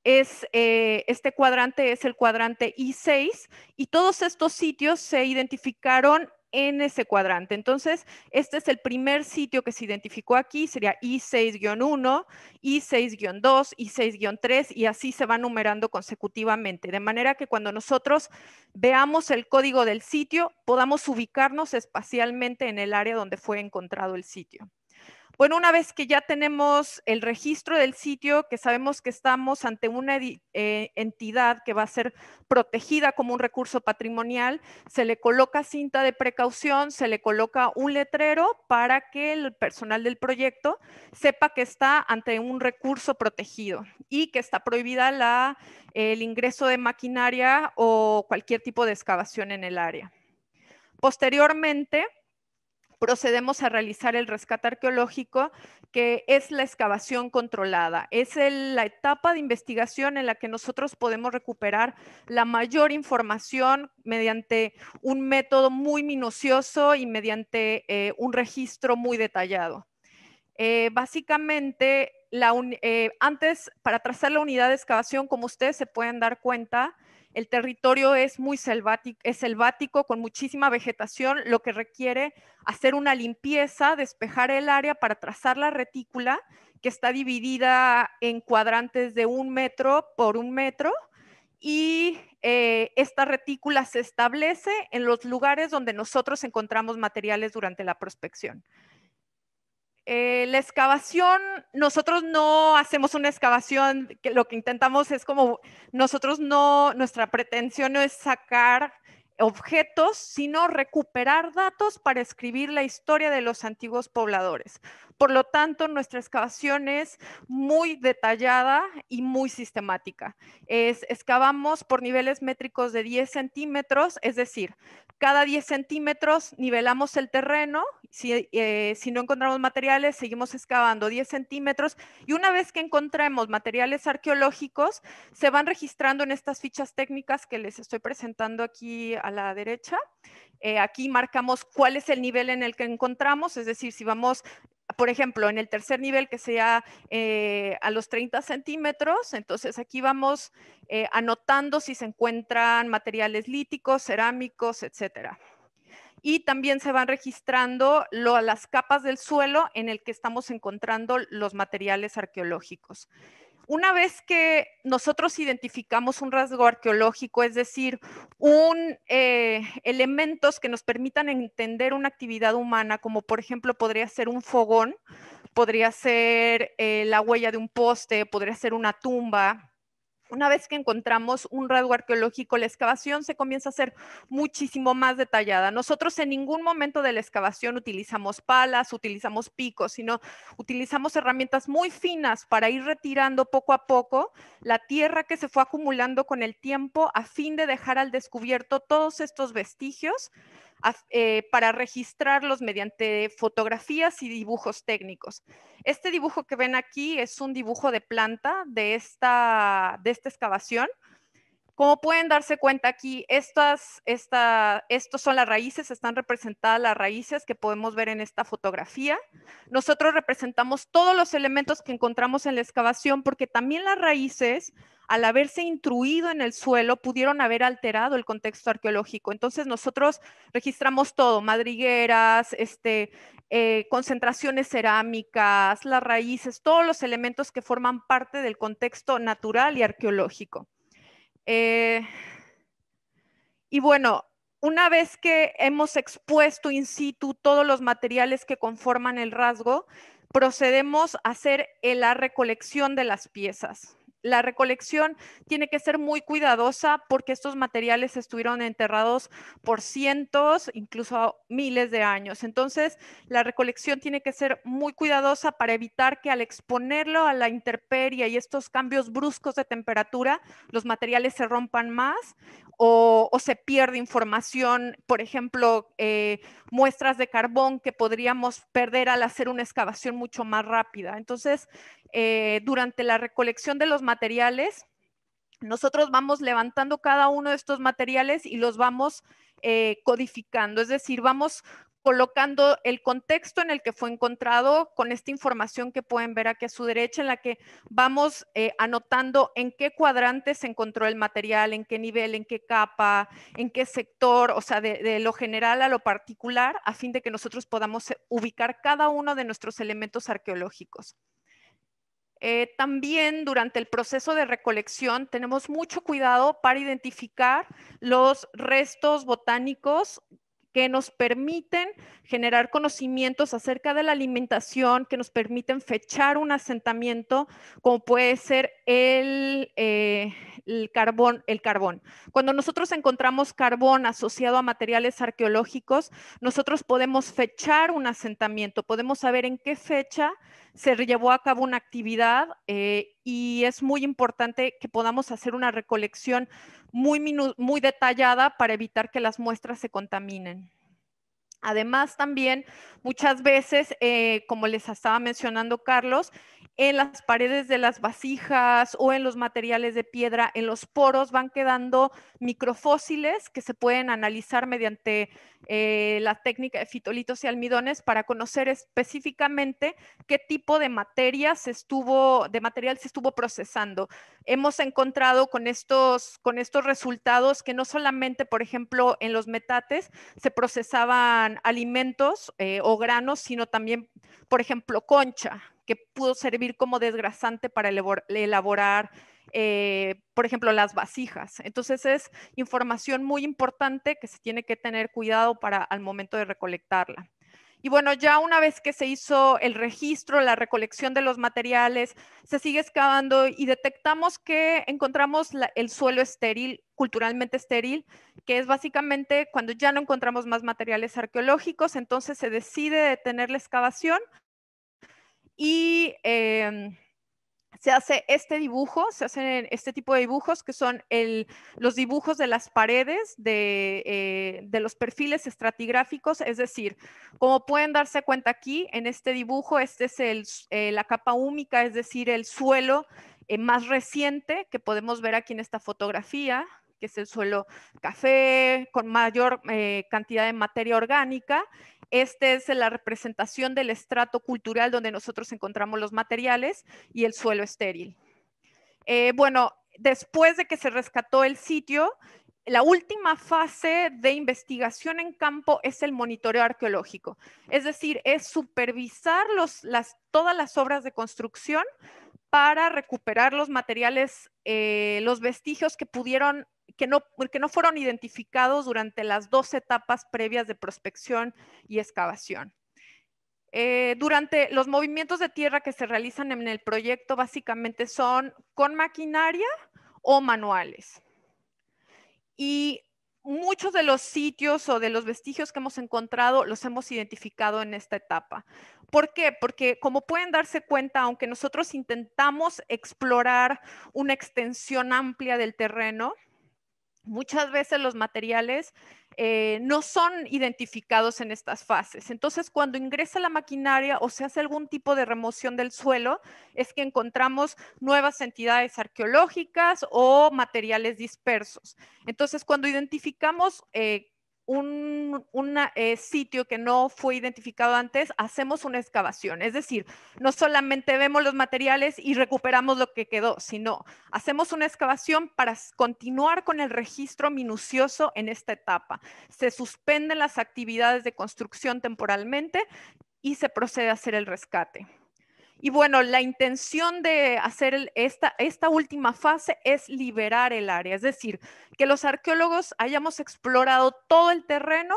este cuadrante es el cuadrante I6 y todos estos sitios se identificaron en ese cuadrante. Entonces, este es el primer sitio que se identificó aquí, sería I6-1, I6-2, I6-3 y así se va numerando consecutivamente, de manera que cuando nosotros veamos el código del sitio, podamos ubicarnos espacialmente en el área donde fue encontrado el sitio. Bueno, una vez que ya tenemos el registro del sitio, que sabemos que estamos ante una entidad que va a ser protegida como un recurso patrimonial, se le coloca cinta de precaución, se le coloca un letrero para que el personal del proyecto sepa que está ante un recurso protegido y que está prohibida el ingreso de maquinaria o cualquier tipo de excavación en el área. Posteriormente, procedemos a realizar el rescate arqueológico, que es la excavación controlada. Es la etapa de investigación en la que nosotros podemos recuperar la mayor información mediante un método muy minucioso y mediante un registro muy detallado. Básicamente, antes, para trazar la unidad de excavación, como ustedes se pueden dar cuenta, el territorio es muy selvático, con muchísima vegetación, lo que requiere hacer una limpieza, despejar el área para trazar la retícula, que está dividida en cuadrantes de 1 metro por 1 metro, y esta retícula se establece en los lugares donde nosotros encontramos materiales durante la prospección. La excavación, nosotros no hacemos una excavación, que lo que intentamos es como, nuestra pretensión no es sacar objetos, sino recuperar datos para escribir la historia de los antiguos pobladores. Por lo tanto, nuestra excavación es muy detallada y muy sistemática. Excavamos por niveles métricos de 10 centímetros, es decir, cada 10 centímetros nivelamos el terreno. Si no encontramos materiales, seguimos excavando 10 centímetros y una vez que encontremos materiales arqueológicos, se van registrando en estas fichas técnicas que les estoy presentando aquí a la derecha. Aquí marcamos cuál es el nivel en el que encontramos, es decir, si vamos, por ejemplo, en el tercer nivel que sea a los 30 centímetros, entonces aquí vamos anotando si se encuentran materiales líticos, cerámicos, etcétera. Y también se van registrando las capas del suelo en el que estamos encontrando los materiales arqueológicos. Una vez que nosotros identificamos un rasgo arqueológico, es decir, elementos que nos permitan entender una actividad humana, como por ejemplo podría ser un fogón, podría ser la huella de un poste, podría ser una tumba. Una vez que encontramos un rasgo arqueológico, la excavación se comienza a hacer muchísimo más detallada. Nosotros en ningún momento de la excavación utilizamos palas, utilizamos picos, sino utilizamos herramientas muy finas para ir retirando poco a poco la tierra que se fue acumulando con el tiempo a fin de dejar al descubierto todos estos vestigios para registrarlos mediante fotografías y dibujos técnicos. Este dibujo que ven aquí es un dibujo de planta de esta excavación. Como pueden darse cuenta aquí, estos son las raíces, están representadas las raíces que podemos ver en esta fotografía. Nosotros representamos todos los elementos que encontramos en la excavación porque también las raíces al haberse intruido en el suelo, pudieron haber alterado el contexto arqueológico. Entonces nosotros registramos todo, madrigueras, concentraciones cerámicas, las raíces, todos los elementos que forman parte del contexto natural y arqueológico. Y bueno, una vez que hemos expuesto in situ todos los materiales que conforman el rasgo, procedemos a hacer la recolección de las piezas. La recolección tiene que ser muy cuidadosa porque estos materiales estuvieron enterrados por cientos, incluso miles de años. Entonces, la recolección tiene que ser muy cuidadosa para evitar que al exponerlo a la intemperie y estos cambios bruscos de temperatura, los materiales se rompan más o se pierde información, por ejemplo, muestras de carbón que podríamos perder al hacer una excavación mucho más rápida. Entonces, durante la recolección de los materiales, nosotros vamos levantando cada uno de estos materiales y los vamos codificando, es decir, vamos colocando el contexto en el que fue encontrado con esta información que pueden ver aquí a su derecha, en la que vamos anotando en qué cuadrante se encontró el material, en qué nivel, en qué capa, en qué sector, o sea, de lo general a lo particular, a fin de que nosotros podamos ubicar cada uno de nuestros elementos arqueológicos. También durante el proceso de recolección tenemos mucho cuidado para identificar los restos botánicos que nos permiten generar conocimientos acerca de la alimentación, que nos permiten fechar un asentamiento, como puede ser el carbón. Cuando nosotros encontramos carbón asociado a materiales arqueológicos, nosotros podemos fechar un asentamiento, podemos saber en qué fecha se llevó a cabo una actividad y es muy importante que podamos hacer una recolección muy detallada para evitar que las muestras se contaminen. Además, también muchas veces, como les estaba mencionando Carlos, en las paredes de las vasijas o en los materiales de piedra, en los poros van quedando microfósiles que se pueden analizar mediante la técnica de fitolitos y almidones para conocer específicamente qué tipo de material se estuvo procesando. Hemos encontrado con estos resultados que no solamente, por ejemplo, en los metates se procesaban alimentos o granos, sino también, por ejemplo, concha, que pudo servir como desgrasante para elaborar, por ejemplo, las vasijas. Entonces es información muy importante que se tiene que tener cuidado al momento de recolectarla. Y bueno, ya una vez que se hizo el registro, la recolección de los materiales, se sigue excavando y detectamos que encontramos el suelo estéril, culturalmente estéril, que es básicamente cuando ya no encontramos más materiales arqueológicos, entonces se decide detener la excavación y se hace se hacen este tipo de dibujos que son los dibujos de las paredes de los perfiles estratigráficos, es decir, como pueden darse cuenta aquí en este dibujo, este es la capa húmica, es decir, el suelo más reciente que podemos ver aquí en esta fotografía, que es el suelo café con mayor cantidad de materia orgánica. Esta es la representación del estrato cultural donde nosotros encontramos los materiales y el suelo estéril. Bueno, después de que se rescató el sitio, la última fase de investigación en campo es el monitoreo arqueológico. Es decir, es supervisar todas las obras de construcción para recuperar los materiales, los vestigios que no fueron identificados durante las 2 etapas previas de prospección y excavación. Durante los movimientos de tierra que se realizan en el proyecto básicamente son con maquinaria o manuales. Y muchos de los sitios o de los vestigios que hemos encontrado los hemos identificado en esta etapa. ¿Por qué? Porque como pueden darse cuenta, aunque nosotros intentamos explorar una extensión amplia del terreno, muchas veces los materiales no son identificados en estas fases. Entonces, cuando ingresa la maquinaria o se hace algún tipo de remoción del suelo, es que encontramos nuevas entidades arqueológicas o materiales dispersos. Entonces, cuando identificamos sitio que no fue identificado antes, hacemos una excavación. Es decir, no solamente vemos los materiales y recuperamos lo que quedó, sino hacemos una excavación para continuar con el registro minucioso en esta etapa. Se suspenden las actividades de construcción temporalmente y se procede a hacer el rescate. Y bueno, la intención de hacer esta última fase es liberar el área, es decir, que los arqueólogos hayamos explorado todo el terreno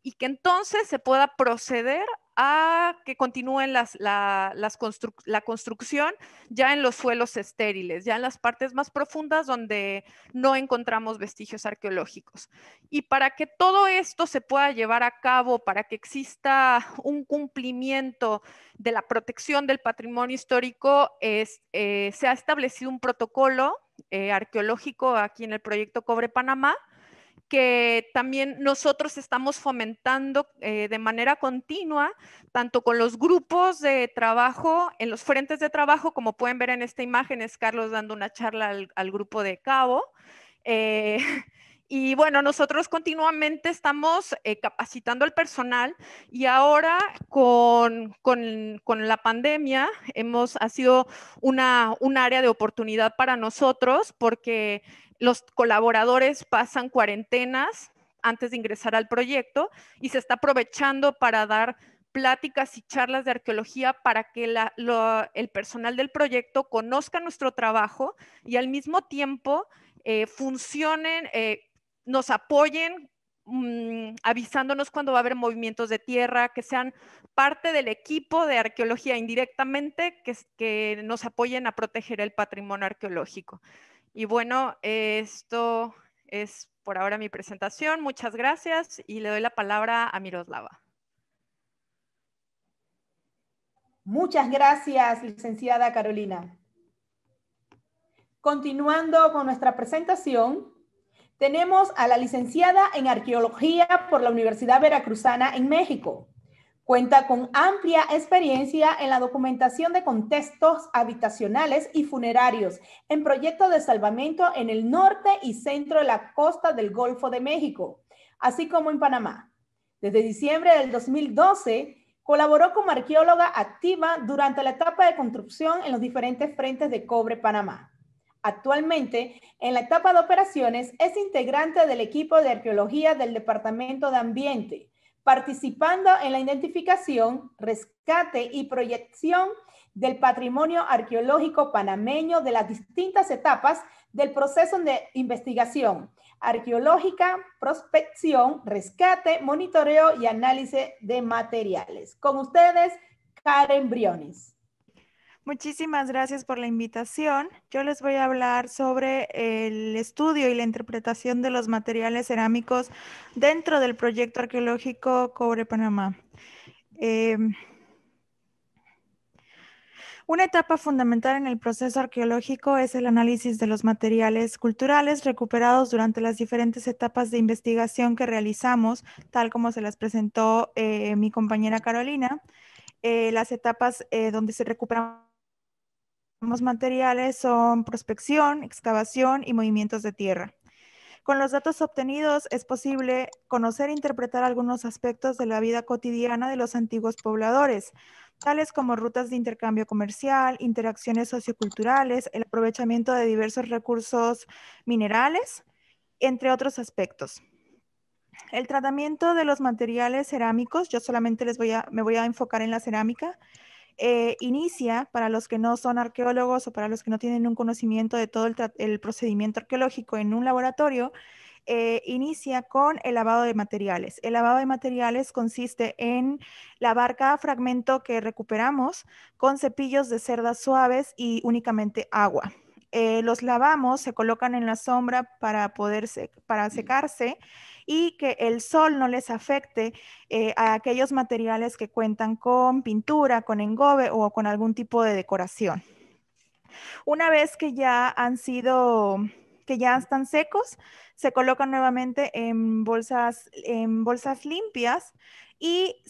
y que entonces se pueda proceder a que continúen la construcción ya en los suelos estériles, ya en las partes más profundas donde no encontramos vestigios arqueológicos. Y para que todo esto se pueda llevar a cabo, para que exista un cumplimiento de la protección del patrimonio histórico, se ha establecido un protocolo arqueológico aquí en el proyecto Cobre Panamá, que también nosotros estamos fomentando de manera continua, tanto con los grupos de trabajo, en los frentes de trabajo, como pueden ver en esta imagen, es Carlos dando una charla al grupo de Cabo. Y bueno, nosotros continuamente estamos capacitando al personal y ahora con la pandemia ha sido un área de oportunidad para nosotros porque los colaboradores pasan cuarentenas antes de ingresar al proyecto y se está aprovechando para dar pláticas y charlas de arqueología para que el personal del proyecto conozca nuestro trabajo y al mismo tiempo funcionen, nos apoyen avisándonos cuando va a haber movimientos de tierra, que sean parte del equipo de arqueología indirectamente, que nos apoyen a proteger el patrimonio arqueológico. Y bueno, esto es por ahora mi presentación. Muchas gracias y le doy la palabra a Miroslava. Muchas gracias, licenciada Carolina. Continuando con nuestra presentación, tenemos a la licenciada en Arqueología por la Universidad Veracruzana en México. Cuenta con amplia experiencia en la documentación de contextos habitacionales y funerarios en proyectos de salvamento en el norte y centro de la costa del Golfo de México, así como en Panamá. Desde diciembre del 2012, colaboró como arqueóloga activa durante la etapa de construcción en los diferentes frentes de Cobre Panamá. Actualmente, en la etapa de operaciones, es integrante del equipo de arqueología del Departamento de Ambiente, participando en la identificación, rescate y proyección del patrimonio arqueológico panameño de las distintas etapas del proceso de investigación arqueológica, prospección, rescate, monitoreo y análisis de materiales. Con ustedes, Karen Briones. Muchísimas gracias por la invitación. Yo les voy a hablar sobre el estudio y la interpretación de los materiales cerámicos dentro del proyecto arqueológico Cobre Panamá. Una etapa fundamental en el proceso arqueológico es el análisis de los materiales culturales recuperados durante las diferentes etapas de investigación que realizamos, tal como se las presentó mi compañera Carolina. Las etapas donde se recuperan materiales son prospección, excavación y movimientos de tierra. Con los datos obtenidos es posible conocer e interpretar algunos aspectos de la vida cotidiana de los antiguos pobladores, tales como rutas de intercambio comercial, interacciones socioculturales, el aprovechamiento de diversos recursos minerales, entre otros aspectos. El tratamiento de los materiales cerámicos, yo solamente me voy a enfocar en la cerámica, inicia, para los que no son arqueólogos o para los que no tienen un conocimiento de todo el procedimiento arqueológico en un laboratorio, inicia con el lavado de materiales. El lavado de materiales consiste en lavar cada fragmento que recuperamos con cepillos de cerdas suaves y únicamente agua. Los lavamos, se colocan en la sombra para secarse y que el sol no les afecte a aquellos materiales que cuentan con pintura, con engobe o con algún tipo de decoración. Una vez que ya están secos, se colocan nuevamente en bolsas limpias y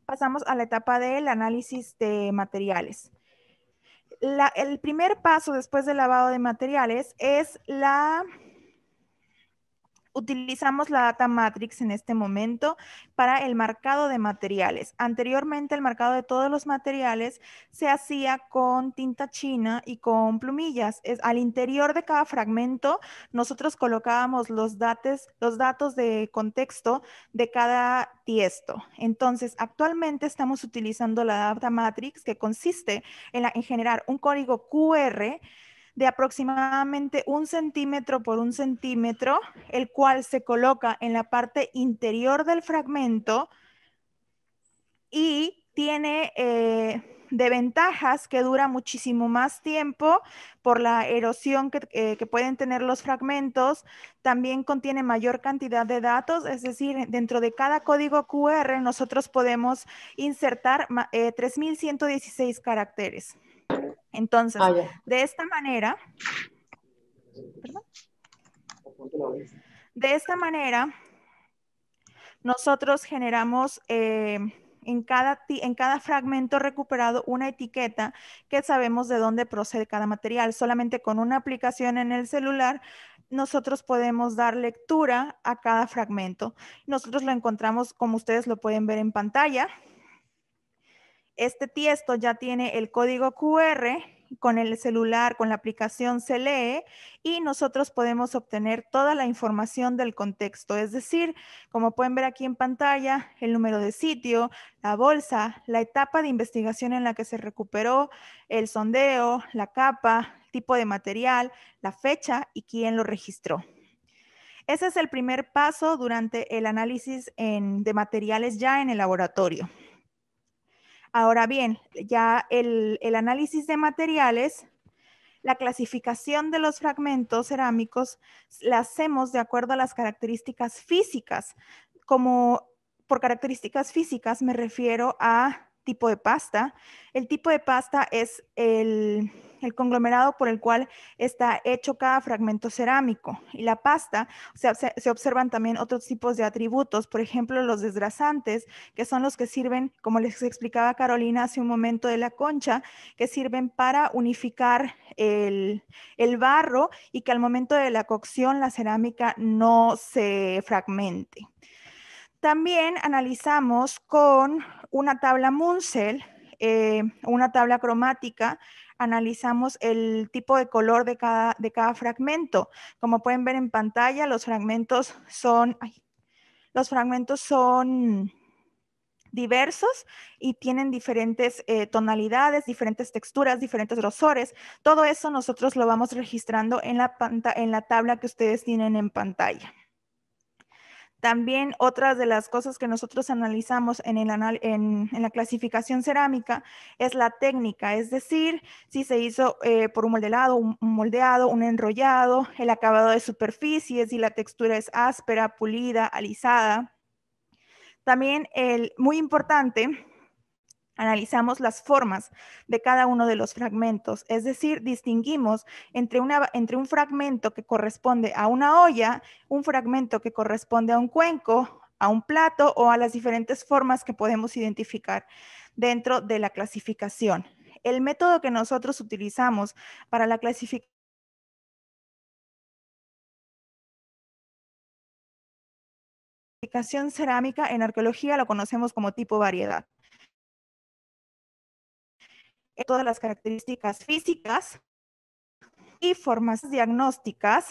pasamos a la etapa del análisis de materiales. El primer paso después del lavado de materiales es la Utilizamos la Data Matrix en este momento para el marcado de materiales. Anteriormente, el marcado de todos los materiales se hacía con tinta china y con plumillas. Al interior de cada fragmento, nosotros colocábamos los datos de contexto de cada tiesto. Entonces, actualmente estamos utilizando la Data Matrix, que consiste en generar un código QR de aproximadamente 1 centímetro por 1 centímetro, el cual se coloca en la parte interior del fragmento y tiene de ventajas que dura muchísimo más tiempo por la erosión que pueden tener los fragmentos. También contiene mayor cantidad de datos, es decir, dentro de cada código QR nosotros podemos insertar 3.116 caracteres. Entonces, de esta manera, nosotros generamos en cada fragmento recuperado una etiqueta que sabemos de dónde procede cada material. Solamente con una aplicación en el celular, nosotros podemos dar lectura a cada fragmento. Nosotros lo encontramos, como ustedes lo pueden ver en pantalla. Este tiesto ya tiene el código QR, con el celular, con la aplicación se lee y nosotros podemos obtener toda la información del contexto. Es decir, como pueden ver aquí en pantalla, el número de sitio, la bolsa, la etapa de investigación en la que se recuperó, el sondeo, la capa, tipo de material, la fecha y quién lo registró. Ese es el primer paso durante el análisis de materiales ya en el laboratorio. Ahora bien, ya el análisis de materiales, la clasificación de los fragmentos cerámicos la hacemos de acuerdo a las características físicas. Como por características físicas me refiero a tipo de pasta. El tipo de pasta es el conglomerado por el cual está hecho cada fragmento cerámico. Y la pasta, se observan también otros tipos de atributos, por ejemplo, los desgrasantes, que son los que sirven, como les explicaba Carolina hace un momento de la concha, que sirven para unificar el barro y que al momento de la cocción la cerámica no se fragmente. También analizamos con una tabla Munsell, una tabla cromática, analizamos el tipo de color de cada fragmento. Como pueden ver en pantalla, los fragmentos son diversos y tienen diferentes tonalidades, diferentes texturas, diferentes grosores. Todo eso nosotros lo vamos registrando en la tabla que ustedes tienen en pantalla. También otras de las cosas que nosotros analizamos en la clasificación cerámica es la técnica, es decir, si se hizo por un moldeado, un enrollado, el acabado de superficie, si la textura es áspera, pulida, alisada. También, muy importante, analizamos las formas de cada uno de los fragmentos, es decir, distinguimos entre un fragmento que corresponde a una olla, un fragmento que corresponde a un cuenco, a un plato o a las diferentes formas que podemos identificar dentro de la clasificación. El método que nosotros utilizamos para la clasificación cerámica en arqueología lo conocemos como tipo variedad. Todas las características físicas y formas diagnósticas,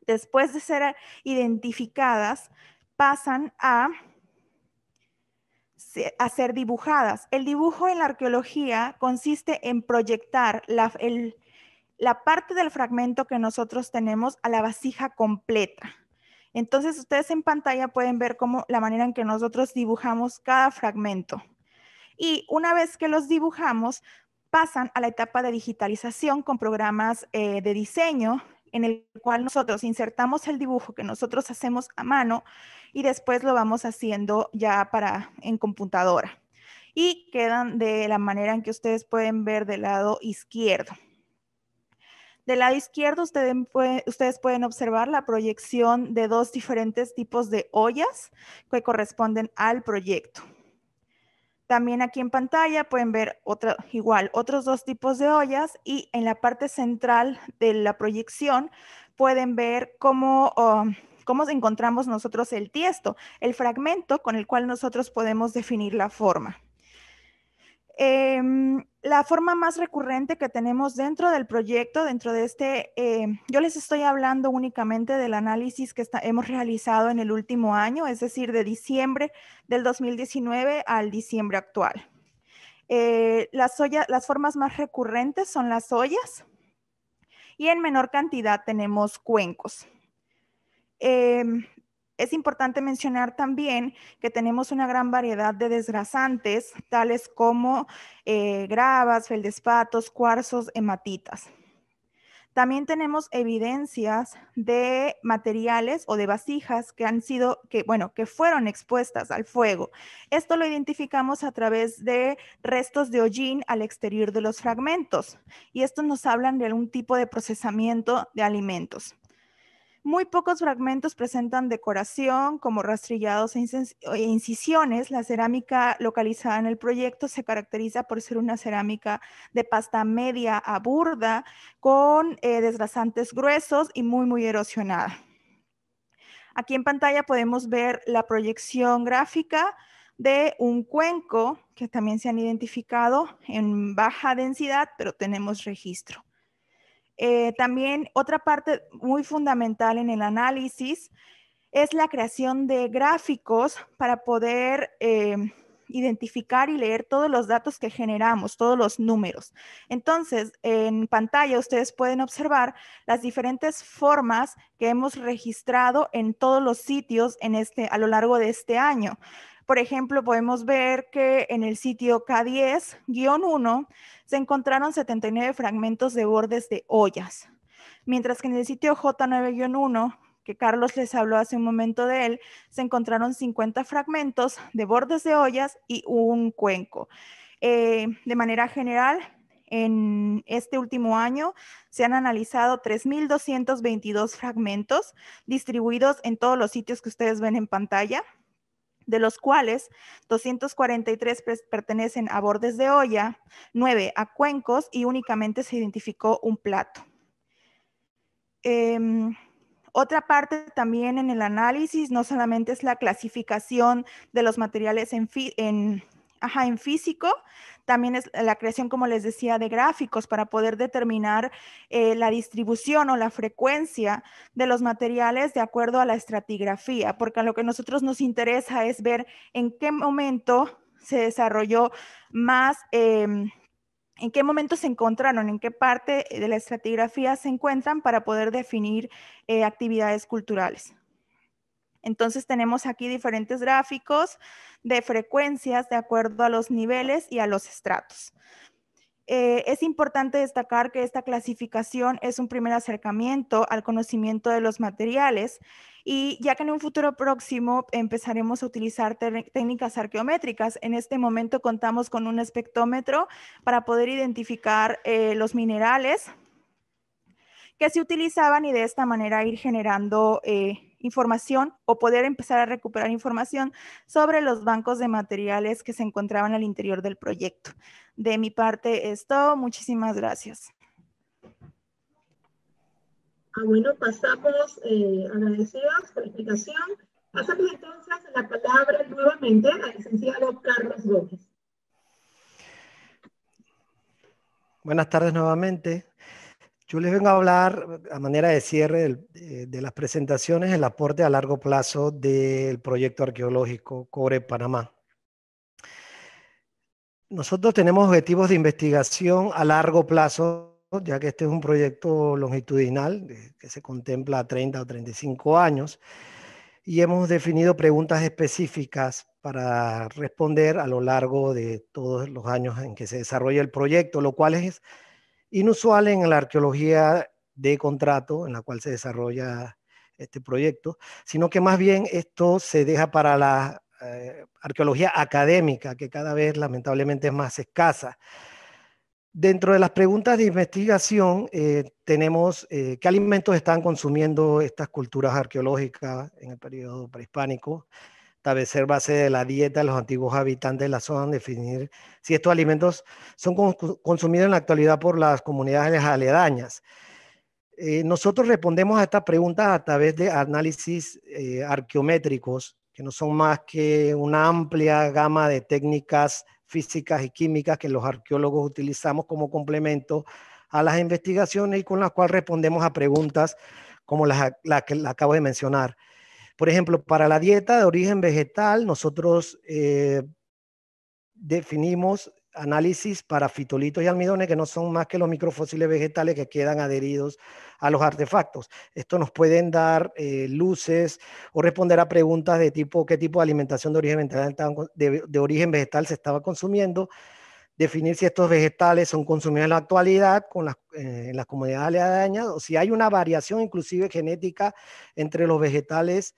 después de ser identificadas, pasan a ser dibujadas. El dibujo en la arqueología consiste en proyectar la parte del fragmento que nosotros tenemos a la vasija completa. Entonces, ustedes en pantalla pueden ver la manera en que nosotros dibujamos cada fragmento. Y una vez que los dibujamos, pasan a la etapa de digitalización con programas de diseño en el cual nosotros insertamos el dibujo que nosotros hacemos a mano y después lo vamos haciendo ya en computadora. Y quedan de la manera en que ustedes pueden ver del lado izquierdo. Del lado izquierdo ustedes pueden observar la proyección de dos diferentes tipos de ollas que corresponden al proyecto. También aquí en pantalla pueden ver otros dos tipos de ollas y en la parte central de la proyección pueden ver cómo cómo encontramos nosotros el tiesto, el fragmento con el cual nosotros podemos definir la forma. La forma más recurrente que tenemos dentro del proyecto, dentro de este, yo les estoy hablando únicamente del análisis que hemos realizado en el último año, es decir, de diciembre del 2019 al diciembre actual. Las formas más recurrentes son las ollas y en menor cantidad tenemos cuencos. Es importante mencionar también que tenemos una gran variedad de desgrasantes, tales como gravas, feldespatos, cuarzos, hematitas. También tenemos evidencias de materiales o de vasijas que fueron expuestas al fuego. Esto lo identificamos a través de restos de hollín al exterior de los fragmentos, y estos nos hablan de algún tipo de procesamiento de alimentos. Muy pocos fragmentos presentan decoración como rastrillados e incisiones. La cerámica localizada en el proyecto se caracteriza por ser una cerámica de pasta media a burda con desgrasantes gruesos y muy erosionada. Aquí en pantalla podemos ver la proyección gráfica de un cuenco que también se han identificado en baja densidad, pero tenemos registro. También otra parte muy fundamental en el análisis es la creación de gráficos para poder identificar y leer todos los datos que generamos, todos los números. Entonces, en pantalla ustedes pueden observar las diferentes formas que hemos registrado en todos los sitios a lo largo de este año. Por ejemplo, podemos ver que en el sitio K10-1 se encontraron 79 fragmentos de bordes de ollas, mientras que en el sitio J9-1, que Carlos les habló hace un momento de él, se encontraron 50 fragmentos de bordes de ollas y un cuenco. De manera general, en este último año se han analizado 3.222 fragmentos distribuidos en todos los sitios que ustedes ven en pantalla, de los cuales 243 pertenecen a bordes de olla, 9 a cuencos y únicamente se identificó un plato. Otra parte también en el análisis no solamente es la clasificación de los materiales en físico, también es la creación, como les decía, de gráficos para poder determinar la distribución o la frecuencia de los materiales de acuerdo a la estratigrafía, porque a lo que a nosotros nos interesa es ver en qué momento se desarrolló más, en qué momento se encontraron, en qué parte de la estratigrafía se encuentran para poder definir actividades culturales. Entonces tenemos aquí diferentes gráficos de frecuencias de acuerdo a los niveles y a los estratos. Es importante destacar que esta clasificación es un primer acercamiento al conocimiento de los materiales, y ya que en un futuro próximo empezaremos a utilizar técnicas arqueométricas. En este momento contamos con un espectrómetro para poder identificar los minerales que se utilizaban y de esta manera ir generando información o poder empezar a recuperar información sobre los bancos de materiales que se encontraban al interior del proyecto. De mi parte es todo. Muchísimas gracias. Bueno, pasamos agradecidos por la explicación. Pasamos entonces la palabra nuevamente al licenciado Carlos Gómez. Buenas tardes nuevamente. Yo les vengo a hablar a manera de cierre de las presentaciones, el aporte a largo plazo del proyecto arqueológico Cobre Panamá. Nosotros tenemos objetivos de investigación a largo plazo, ya que este es un proyecto longitudinal que se contempla a 30 o 35 años, y hemos definido preguntas específicas para responder a lo largo de todos los años en que se desarrolla el proyecto, lo cual es inusual en la arqueología de contrato en la cual se desarrolla este proyecto, sino que más bien esto se deja para la arqueología académica, que cada vez lamentablemente es más escasa. Dentro de las preguntas de investigación tenemos qué alimentos están consumiendo estas culturas arqueológicas en el periodo prehispánico, establecer base de la dieta de los antiguos habitantes de la zona, definir si estos alimentos son consumidos en la actualidad por las comunidades aledañas. Nosotros respondemos a estas preguntas a través de análisis arqueométricos, que no son más que una amplia gama de técnicas físicas y químicas que los arqueólogos utilizamos como complemento a las investigaciones y con las cuales respondemos a preguntas como la que acabo de mencionar. Por ejemplo, para la dieta de origen vegetal, nosotros definimos análisis para fitolitos y almidones, que no son más que los microfósiles vegetales que quedan adheridos a los artefactos. Esto nos pueden dar luces o responder a preguntas de tipo, ¿qué tipo de alimentación de origen vegetal se estaba consumiendo? Definir si estos vegetales son consumidos en la actualidad en las comunidades aledañas, o si hay una variación inclusive genética entre los vegetales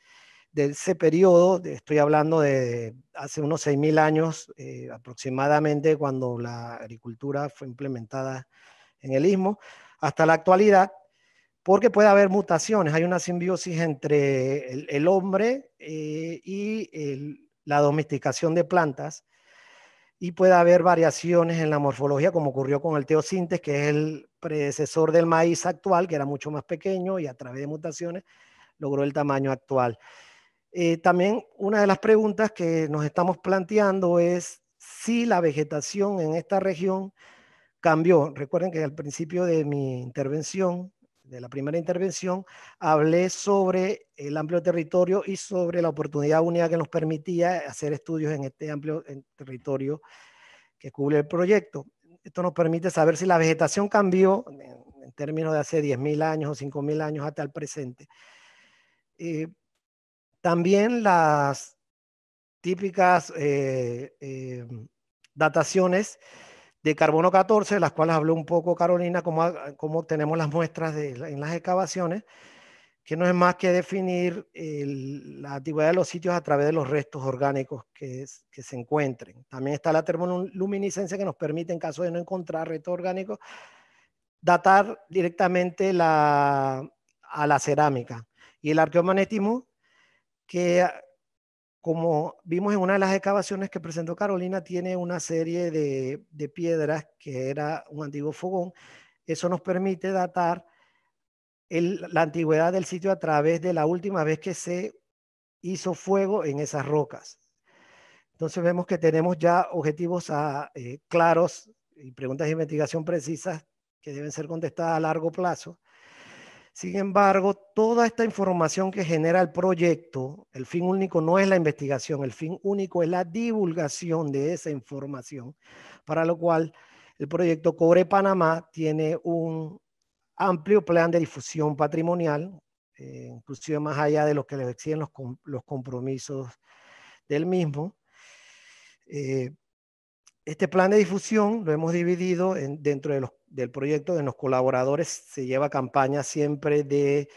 de ese periodo. Estoy hablando de hace unos 6.000 años aproximadamente, cuando la agricultura fue implementada en el Istmo, hasta la actualidad, porque puede haber mutaciones. Hay una simbiosis entre el hombre y la domesticación de plantas, y puede haber variaciones en la morfología, como ocurrió con el teosintes, que es el predecesor del maíz actual, que era mucho más pequeño y a través de mutaciones logró el tamaño actual. También una de las preguntas que nos estamos planteando es si la vegetación en esta región cambió. Recuerden que al principio de mi intervención, de la primera intervención, hablé sobre el amplio territorio y sobre la oportunidad única que nos permitía hacer estudios en este amplio territorio que cubre el proyecto. Esto nos permite saber si la vegetación cambió en términos de hace 10.000 años o 5.000 años hasta el presente. También las típicas dataciones de carbono 14, las cuales habló un poco Carolina, cómo obtenemos las muestras en las excavaciones, que no es más que definir la antigüedad de los sitios a través de los restos orgánicos que se encuentren. También está la termoluminiscencia, que nos permite, en caso de no encontrar restos orgánicos, datar directamente a la cerámica. Y el arqueomagnetismo, que como vimos en una de las excavaciones que presentó Carolina, tiene una serie de piedras que era un antiguo fogón. Eso nos permite datar la antigüedad del sitio a través de la última vez que se hizo fuego en esas rocas. Entonces vemos que tenemos ya objetivos claros y preguntas de investigación precisas que deben ser contestadas a largo plazo. Sin embargo, toda esta información que genera el proyecto, el fin único no es la investigación, el fin único es la divulgación de esa información, para lo cual el proyecto Cobre Panamá tiene un amplio plan de difusión patrimonial, inclusive más allá de lo que le exigen los compromisos del mismo. Este plan de difusión lo hemos dividido dentro del proyecto. En los colaboradores se lleva campaña siempre de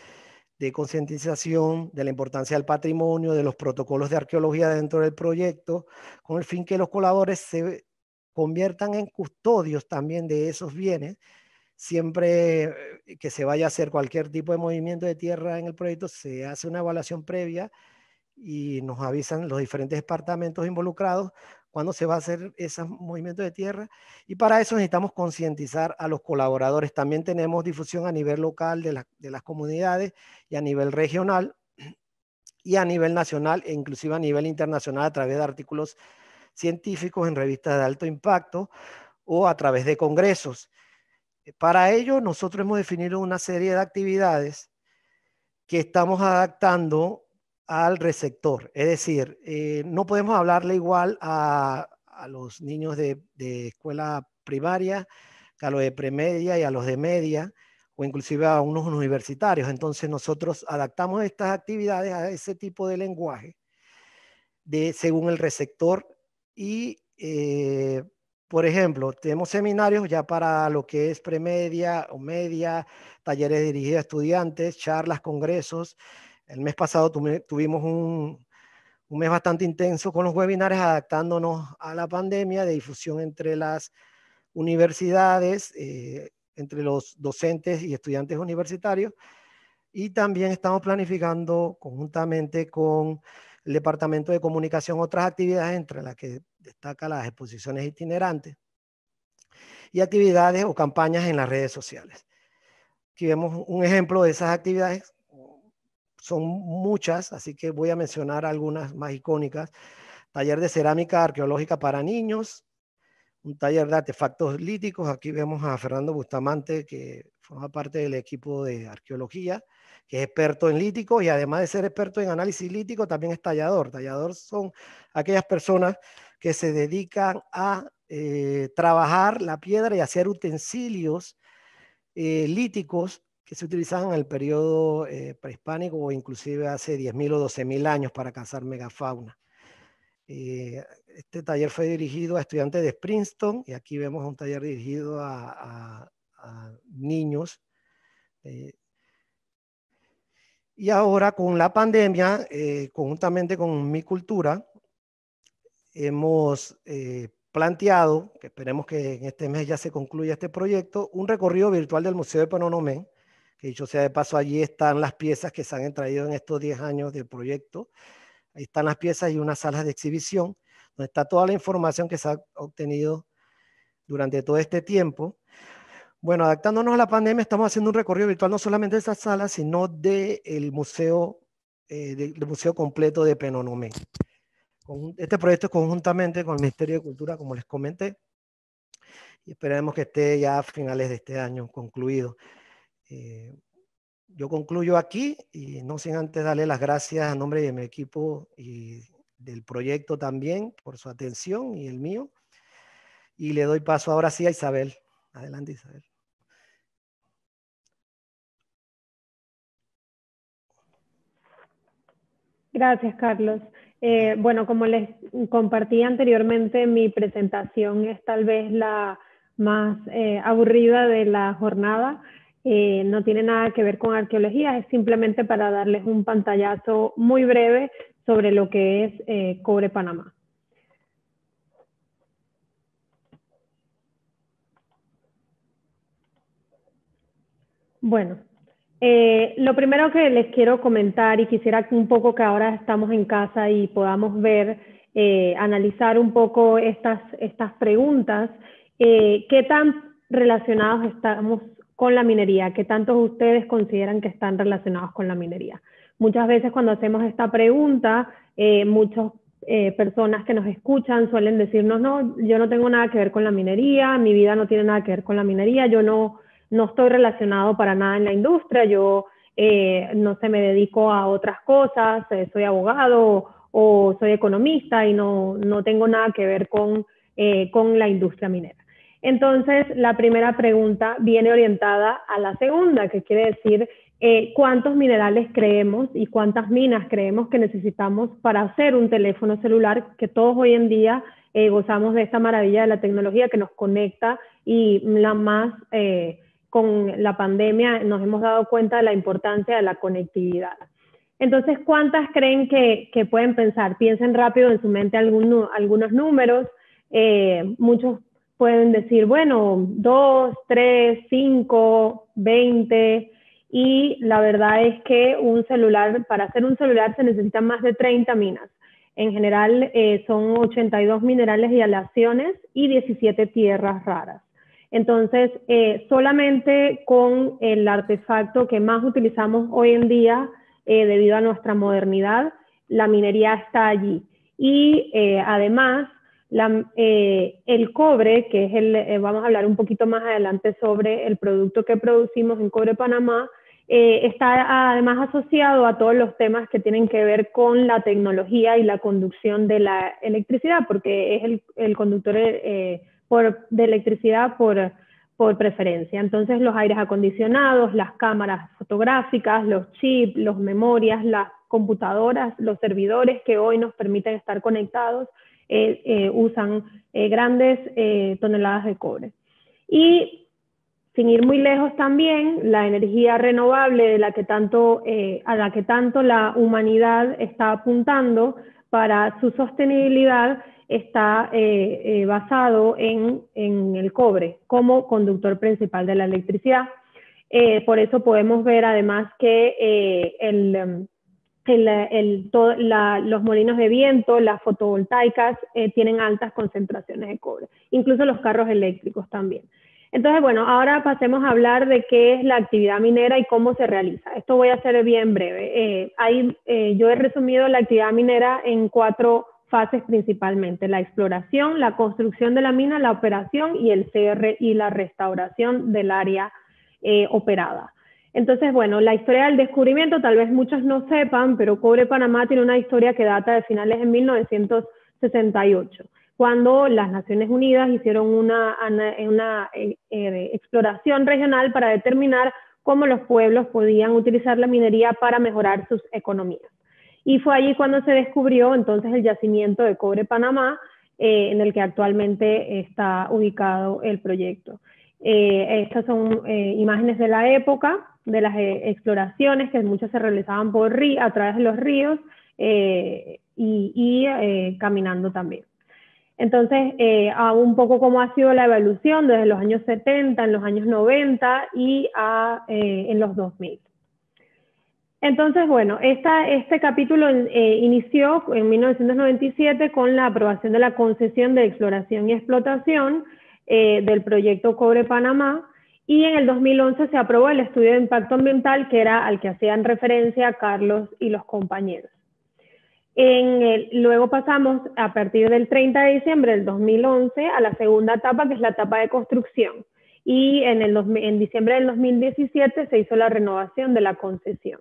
concientización de la importancia del patrimonio, de los protocolos de arqueología dentro del proyecto, con el fin que los colaboradores se conviertan en custodios también de esos bienes. Siempre que se vaya a hacer cualquier tipo de movimiento de tierra en el proyecto, se hace una evaluación previa y nos avisan los diferentes departamentos involucrados cuando se va a hacer ese movimiento de tierra, y para eso necesitamos concientizar a los colaboradores. También tenemos difusión a nivel local de las comunidades y a nivel regional y a nivel nacional e inclusive a nivel internacional a través de artículos científicos en revistas de alto impacto o a través de congresos. Para ello nosotros hemos definido una serie de actividades que estamos adaptando al receptor. Es decir, no podemos hablarle igual a los niños de escuela primaria que a los de premedia y a los de media, o inclusive a unos universitarios. Entonces nosotros adaptamos estas actividades a ese tipo de lenguaje según el receptor. Y por ejemplo, tenemos seminarios ya para lo que es premedia o media, talleres dirigidos a estudiantes, charlas, congresos. El mes pasado tuvimos un mes bastante intenso con los webinars, adaptándonos a la pandemia, de difusión entre las universidades, entre los docentes y estudiantes universitarios. Y también estamos planificando conjuntamente con el Departamento de Comunicación otras actividades, entre las que destaca las exposiciones itinerantes y actividades o campañas en las redes sociales, Aquí vemos un ejemplo de esas actividades. Son muchas, así que voy a mencionar algunas más icónicas. Taller de cerámica arqueológica para niños, un taller de artefactos líticos. Aquí vemos a Fernando Bustamante, que forma parte del equipo de arqueología, que es experto en líticos y además de ser experto en análisis lítico, también es tallador. Tallador son aquellas personas que se dedican a trabajar la piedra y hacer utensilios líticos que se utilizaban en el periodo prehispánico o inclusive hace 10.000 o 12.000 años para cazar megafauna. Este taller fue dirigido a estudiantes de Princeton y aquí vemos un taller dirigido a niños. Y ahora con la pandemia, conjuntamente con Mi Cultura, hemos planteado, que esperemos que en este mes ya se concluya este proyecto, un recorrido virtual del Museo de Penonomé, que dicho sea de paso, allí están las piezas que se han extraído en estos 10 años del proyecto. Ahí están las piezas y unas salas de exhibición, donde está toda la información que se ha obtenido durante todo este tiempo. Bueno, adaptándonos a la pandemia, estamos haciendo un recorrido virtual no solamente de esas salas, sino del museo completo de Penonomé. Este proyecto es conjuntamente con el Ministerio de Cultura, como les comenté, y esperemos que esté ya a finales de este año concluido. Yo concluyo aquí y no sin antes darle las gracias a nombre de mi equipo y del proyecto también por su atención y el mío. Y le doy paso ahora sí a Isabel. Adelante, Isabel. Gracias, Carlos. Bueno, como les compartí anteriormente, mi presentación es tal vez la más aburrida de la jornada. No tiene nada que ver con arqueología, es simplemente para darles un pantallazo muy breve sobre lo que es Cobre Panamá. Bueno, lo primero que les quiero comentar, y quisiera un poco que ahora estamos en casa y podamos ver, analizar un poco estas preguntas, ¿qué tan relacionados estamos con la minería? ¿Qué tantos ustedes consideran que están relacionados con la minería? Muchas veces cuando hacemos esta pregunta, muchas personas que nos escuchan suelen decirnos, no, yo no tengo nada que ver con la minería, mi vida no tiene nada que ver con la minería, yo no estoy relacionado para nada en la industria, yo no sé, me dedico a otras cosas, soy abogado o soy economista y no tengo nada que ver con la industria minera. Entonces, la primera pregunta viene orientada a la segunda, que quiere decir cuántos minerales creemos y cuántas minas creemos que necesitamos para hacer un teléfono celular, que todos hoy en día gozamos de esta maravilla de la tecnología que nos conecta y con la pandemia nos hemos dado cuenta de la importancia de la conectividad. Entonces, ¿cuántas creen que pueden pensar? Piensen rápido en su mente algunos números. Muchos pueden decir, bueno, 2, 3, 5, 20. Y la verdad es que para hacer un celular se necesitan más de 30 minas. En general son 82 minerales y aleaciones y 17 tierras raras. Entonces, solamente con el artefacto que más utilizamos hoy en día, debido a nuestra modernidad, la minería está allí. Y además, el cobre, que es vamos a hablar un poquito más adelante sobre el producto que producimos en Cobre Panamá, está además asociado a todos los temas que tienen que ver con la tecnología y la conducción de la electricidad, porque es el conductor de electricidad por preferencia. Entonces, los aires acondicionados, las cámaras fotográficas, los chips, las memorias, las computadoras, los servidores que hoy nos permiten estar conectados, usan grandes toneladas de cobre. Y sin ir muy lejos también, la energía renovable a la que tanto la humanidad está apuntando para su sostenibilidad está basado en el cobre como conductor principal de la electricidad. Por eso podemos ver además que los molinos de viento, las fotovoltaicas tienen altas concentraciones de cobre, incluso los carros eléctricos también. Entonces, bueno, ahora pasemos a hablar de qué es la actividad minera y cómo se realiza. Esto voy a hacer bien breve. Yo he resumido la actividad minera en 4 fases principalmente: la exploración, la construcción de la mina, la operación y el cierre y la restauración del área operada. Entonces, bueno, la historia del descubrimiento, tal vez muchos no sepan, pero Cobre Panamá tiene una historia que data de finales de 1968. Cuando las Naciones Unidas hicieron una exploración regional para determinar cómo los pueblos podían utilizar la minería para mejorar sus economías. Y fue allí cuando se descubrió entonces el yacimiento de Cobre Panamá, en el que actualmente está ubicado el proyecto. Estas son imágenes de la época, de las exploraciones que muchas se realizaban a través de los ríos y caminando también. Entonces, un poco cómo ha sido la evolución desde los años 70, en los años 90 y en los 2000. Entonces, bueno, este capítulo inició en 1997 con la aprobación de la concesión de exploración y explotación del proyecto Cobre Panamá, y en el 2011 se aprobó el estudio de impacto ambiental, que era al que hacían referencia Carlos y los compañeros. Luego pasamos a partir del 30 de diciembre del 2011 a la segunda etapa, que es la etapa de construcción. Y en diciembre del 2017 se hizo la renovación de la concesión.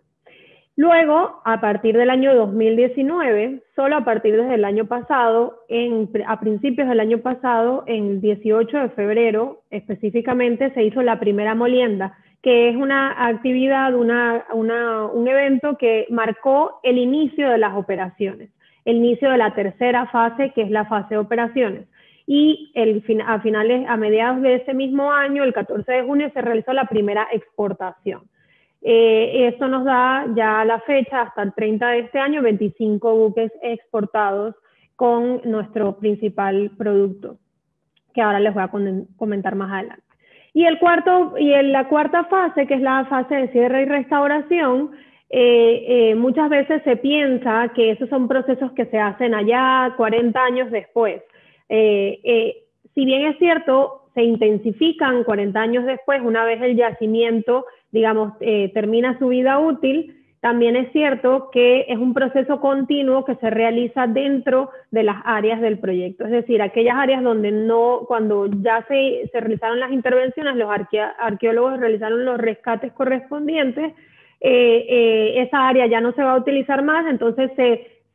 Luego, a partir del año 2019, solo a partir desde el año pasado, a principios del año pasado, en el 18 de febrero específicamente, se hizo la primera molienda, que es una actividad, un evento que marcó el inicio de las operaciones, el inicio de la tercera fase, que es la fase de operaciones. Y a mediados de ese mismo año, el 14 de junio, se realizó la primera exportación. Esto nos da ya a la fecha, hasta el 30 de este año, 25 buques exportados con nuestro principal producto, que ahora les voy a comentar más adelante. Y la cuarta fase, que es la fase de cierre y restauración, muchas veces se piensa que esos son procesos que se hacen allá 40 años después. Si bien es cierto, se intensifican 40 años después, una vez el yacimiento, digamos, termina su vida útil. También es cierto que es un proceso continuo que se realiza dentro de las áreas del proyecto. Es decir, aquellas áreas donde cuando ya se realizaron las intervenciones, los arqueólogos realizaron los rescates correspondientes, esa área ya no se va a utilizar más, entonces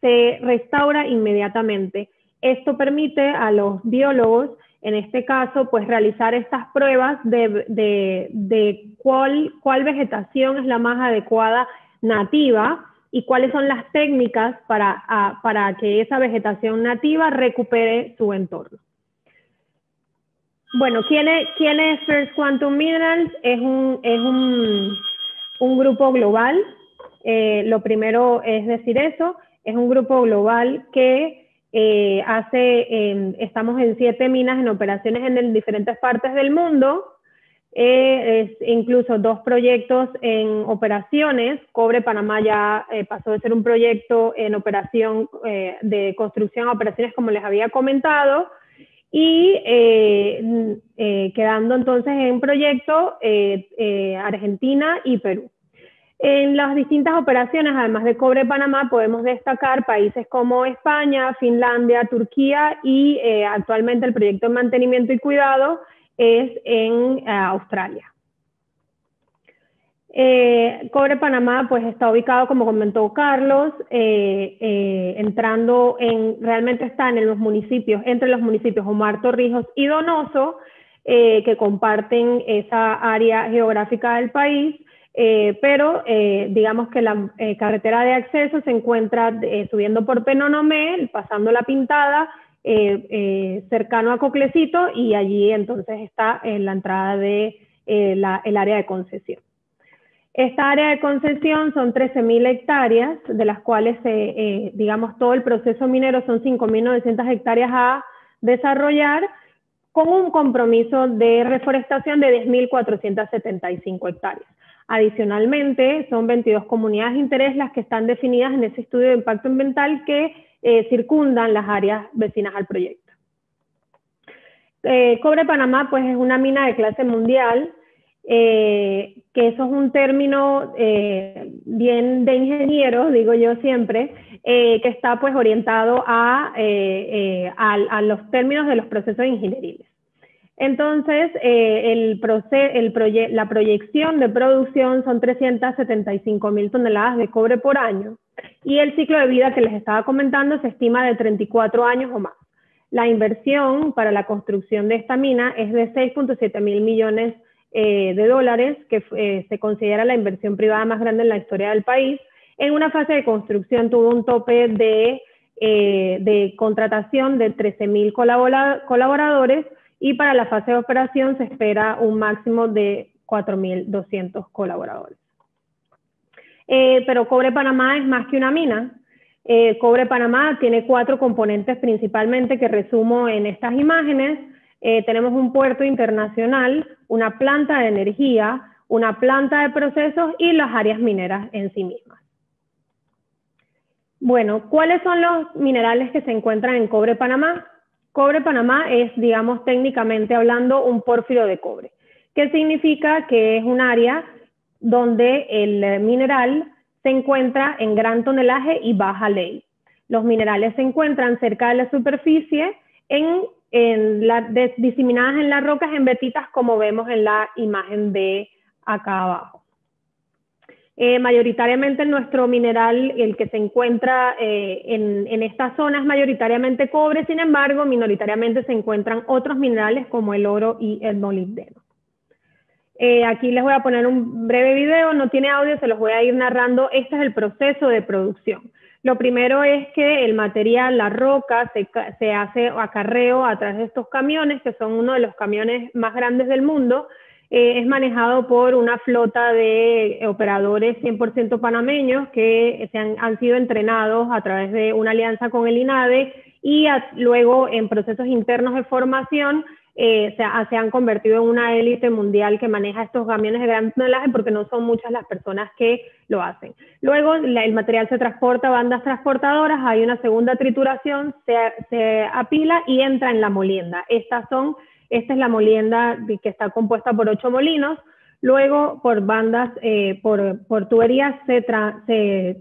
se restaura inmediatamente. Esto permite a los biólogos, en este caso, pues realizar estas pruebas de cuál vegetación es la más adecuada nativa y cuáles son las técnicas para que esa vegetación nativa recupere su entorno. Bueno, ¿quién es First Quantum Minerals? Es un grupo global. Lo primero es decir eso. Es un grupo global que estamos en 7 minas en operaciones en diferentes partes del mundo. Incluso 2 proyectos en operaciones. Cobre Panamá ya pasó de ser un proyecto en operación de construcción a operaciones, como les había comentado, y quedando entonces en proyecto Argentina y Perú. En las distintas operaciones, además de Cobre Panamá, podemos destacar países como España, Finlandia, Turquía y actualmente el proyecto de mantenimiento y cuidado es en Australia. Cobre Panamá pues está ubicado, como comentó Carlos, realmente está entre los municipios Omar Torrijos y Donoso, que comparten esa área geográfica del país. Pero digamos que la carretera de acceso se encuentra subiendo por Penonomé, pasando La Pintada, cercano a Coclecito, y allí entonces está la entrada de el área de concesión. Esta área de concesión son 13.000 hectáreas, de las cuales digamos todo el proceso minero son 5.900 hectáreas a desarrollar, con un compromiso de reforestación de 10.475 hectáreas. Adicionalmente, son 22 comunidades de interés las que están definidas en ese estudio de impacto ambiental que circundan las áreas vecinas al proyecto. Cobre Panamá pues es una mina de clase mundial, que eso es un término bien de ingeniero, digo yo siempre, que está pues orientado a los términos de los procesos ingenieriles. Entonces, la proyección de producción son 375.000 toneladas de cobre por año, y el ciclo de vida que les estaba comentando se estima de 34 años o más. La inversión para la construcción de esta mina es de 6.7 mil millones de dólares, que se considera la inversión privada más grande en la historia del país. En una fase de construcción tuvo un tope de contratación de 13.000 colaboradores, y para la fase de operación se espera un máximo de 4.200 colaboradores. Pero Cobre Panamá es más que una mina. Cobre Panamá tiene 4 componentes principalmente que resumo en estas imágenes. Tenemos un puerto internacional, una planta de energía, una planta de procesos y las áreas mineras en sí mismas. Bueno, ¿cuáles son los minerales que se encuentran en Cobre Panamá? Cobre Panamá es, digamos, técnicamente hablando, un pórfido de cobre, que significa que es un área donde el mineral se encuentra en gran tonelaje y baja ley. Los minerales se encuentran cerca de la superficie, diseminadas en las rocas en vetitas, como vemos en la imagen de acá abajo. Mayoritariamente nuestro mineral, el que se encuentra en esta zona, es mayoritariamente cobre. Sin embargo, minoritariamente se encuentran otros minerales como el oro y el molibdeno. Aquí les voy a poner un breve video, no tiene audio, se los voy a ir narrando. Este es el proceso de producción. Lo primero es que el material, la roca, se hace acarreo a través de estos camiones, que son uno de los camiones más grandes del mundo. Es manejado por una flota de operadores 100% panameños que han sido entrenados a través de una alianza con el INADE, y luego en procesos internos de formación se han convertido en una élite mundial que maneja estos camiones de gran tonelaje, porque no son muchas las personas que lo hacen. Luego el material se transporta a bandas transportadoras, hay una segunda trituración, se apila y entra en la molienda. Esta es la molienda que está compuesta por 8 molinos. Luego, por bandas, por tuberías, se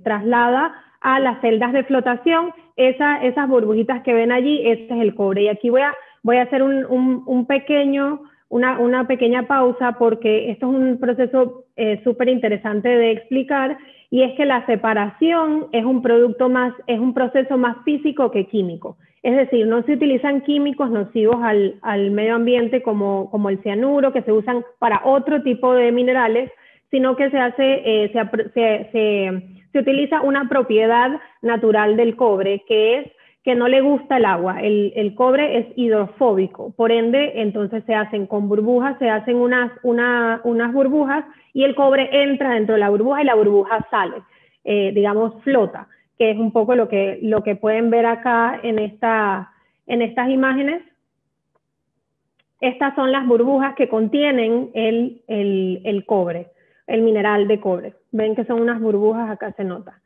traslada a las celdas de flotación. Esas burbujitas que ven allí, ese es el cobre. Y aquí voy a hacer una pequeña pausa, porque esto es un proceso súper interesante de explicar, y es que la separación es un proceso más físico que químico. Es decir, no se utilizan químicos nocivos al medio ambiente como el cianuro, que se usan para otro tipo de minerales, sino que se utiliza una propiedad natural del cobre, que es que no le gusta el agua. El cobre es hidrofóbico, por ende, entonces se hacen con burbujas, se hacen unas burbujas, y el cobre entra dentro de la burbuja y la burbuja sale, digamos, flota, que es un poco lo que pueden ver acá en estas imágenes. Estas son las burbujas que contienen el cobre, el mineral de cobre. Ven que son unas burbujas, acá se nota.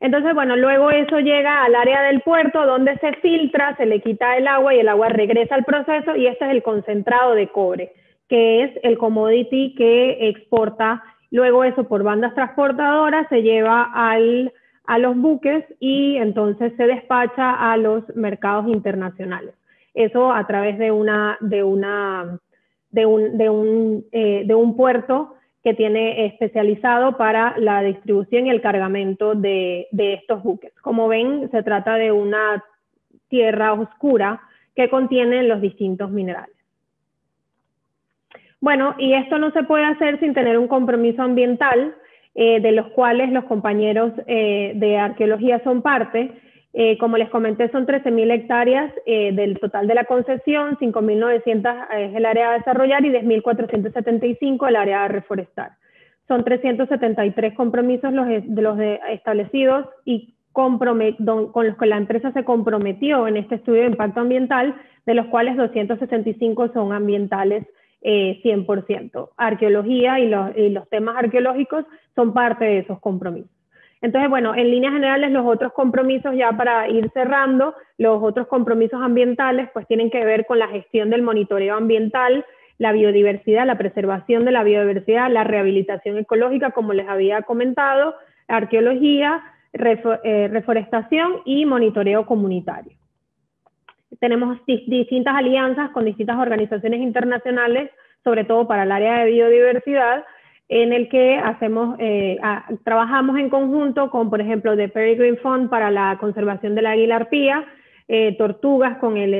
Entonces, bueno, luego eso llega al área del puerto, donde se filtra, se le quita el agua y el agua regresa al proceso, y este es el concentrado de cobre, que es el commodity que exporta. Luego eso, por bandas transportadoras, se lleva a los buques y entonces se despacha a los mercados internacionales. Eso a través de un puerto que tiene especializado para la distribución y el cargamento de estos buques. Como ven, se trata de una tierra oscura que contiene los distintos minerales. Bueno, y esto no se puede hacer sin tener un compromiso ambiental, de los cuales los compañeros de arqueología son parte. Como les comenté, son 13.000 hectáreas del total de la concesión, 5.900 es el área a desarrollar y 10.475 el área a reforestar. Son 373 compromisos los establecidos y con los que la empresa se comprometió en este estudio de impacto ambiental, de los cuales 265 son ambientales 100%. Arqueología y los temas arqueológicos son parte de esos compromisos. Entonces, bueno, en líneas generales los otros compromisos, ya para ir cerrando, los otros compromisos ambientales pues tienen que ver con la gestión del monitoreo ambiental, la biodiversidad, la preservación de la biodiversidad, la rehabilitación ecológica, como les había comentado, arqueología, reforestación y monitoreo comunitario. Tenemos distintas alianzas con distintas organizaciones internacionales, sobre todo para el área de biodiversidad, en el que trabajamos en conjunto con, por ejemplo, The Peregrine Fund para la conservación de la águila arpía, tortugas con el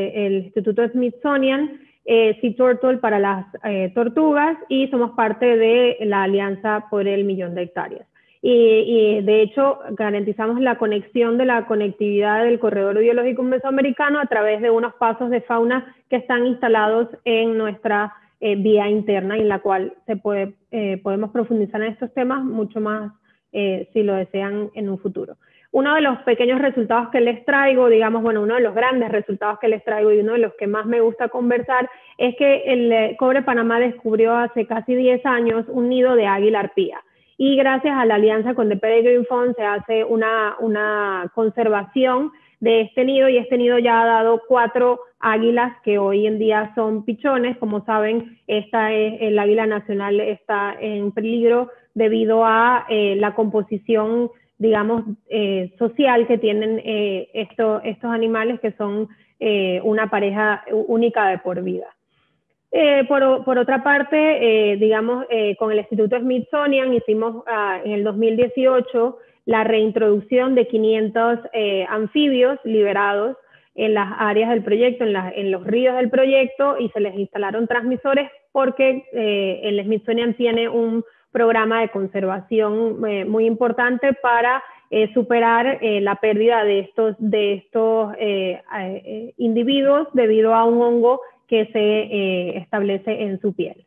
Instituto Smithsonian, Sea Turtle para las tortugas, y somos parte de la Alianza por el Millón de Hectáreas. Y de hecho garantizamos la conexión de la conectividad del corredor biológico mesoamericano a través de unos pasos de fauna que están instalados en nuestra vía interna, en la cual podemos profundizar en estos temas mucho más si lo desean en un futuro. Uno de los pequeños resultados que les traigo, digamos, bueno, uno de los grandes resultados que les traigo y uno de los que más me gusta conversar es que el Cobre Panamá descubrió hace casi 10 años un nido de águila arpía. Y gracias a la alianza con The Peregrine Fund se hace una conservación de este nido, y este nido ya ha dado 4 águilas que hoy en día son pichones. Como saben, el águila nacional está en peligro debido a la composición, digamos, social que tienen estos animales, que son una pareja única de por vida. Por otra parte, digamos, con el Instituto Smithsonian hicimos en el 2018 la reintroducción de 500 anfibios liberados en las áreas del proyecto, en los ríos del proyecto, y se les instalaron transmisores porque el Smithsonian tiene un programa de conservación muy importante para superar la pérdida de estos individuos debido a un hongo que se establece en su piel.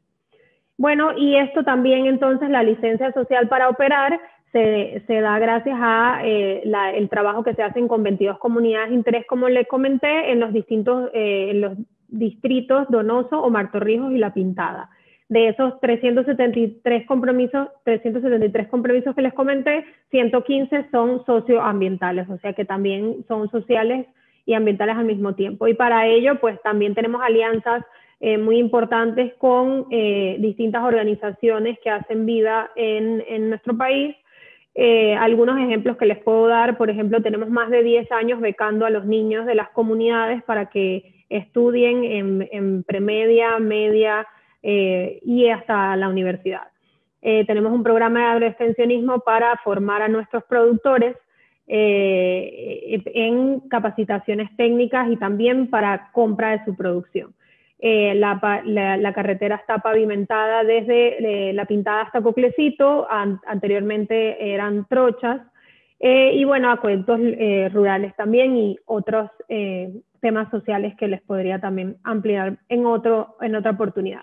Bueno, y esto también, entonces, la licencia social para operar se da gracias a el trabajo que se hace con 22 comunidades de interés, como les comenté, en los distritos Donoso, Omar Torrijos y La Pintada. De esos 373 compromisos que les comenté, 115 son socioambientales, o sea que también son sociales y ambientales al mismo tiempo. Y para ello, pues también tenemos alianzas muy importantes con distintas organizaciones que hacen vida en nuestro país. Algunos ejemplos que les puedo dar: por ejemplo, tenemos más de 10 años becando a los niños de las comunidades para que estudien en premedia, media y hasta la universidad. Tenemos un programa de agroextensionismo para formar a nuestros productores en capacitaciones técnicas y también para compra de su producción. La carretera está pavimentada desde La Pintada hasta Coclecito, anteriormente eran trochas, y bueno, acueductos rurales también, y otros temas sociales que les podría también ampliar en otra oportunidad.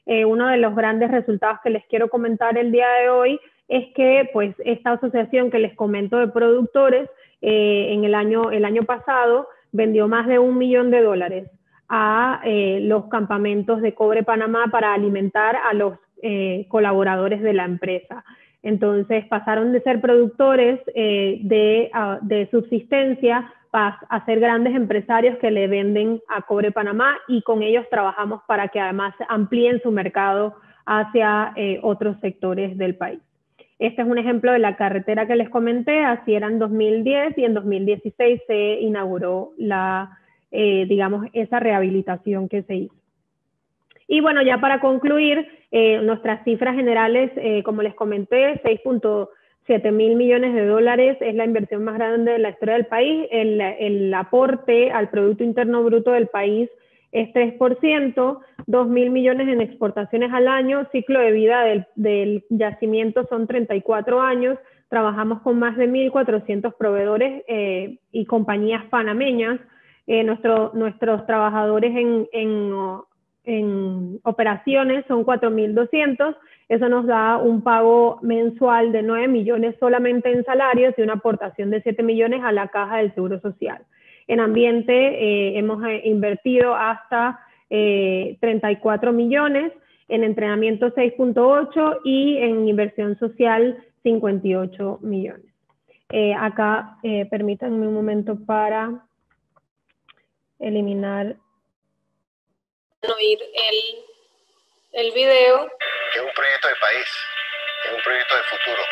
Uno de los grandes resultados que les quiero comentar el día de hoy es que, pues, esta asociación que les comento de productores, en el año pasado vendió más de $1 millón a los campamentos de Cobre Panamá para alimentar a los colaboradores de la empresa. Entonces pasaron de ser productores de subsistencia a ser grandes empresarios que le venden a Cobre Panamá, y con ellos trabajamos para que además amplíen su mercado hacia otros sectores del país. Este es un ejemplo de la carretera que les comenté. Así era en 2010, y en 2016 se inauguró digamos, esa rehabilitación que se hizo. Y bueno, ya para concluir, nuestras cifras generales, como les comenté, 6.7 mil millones de dólares es la inversión más grande de la historia del país. El aporte al Producto Interno Bruto del país es 3%, 2.000 millones en exportaciones al año. Ciclo de vida del yacimiento son 34 años. Trabajamos con más de 1.400 proveedores y compañías panameñas. Nuestros trabajadores en operaciones son 4.200. Eso nos da un pago mensual de 9 millones solamente en salarios y una aportación de 7 millones a la caja del Seguro Social. En ambiente hemos invertido hasta 34 millones, en entrenamiento 6.8 y en inversión social 58 millones. Acá permítanme un momento para eliminar el video. Es un proyecto de país, es un proyecto de futuro.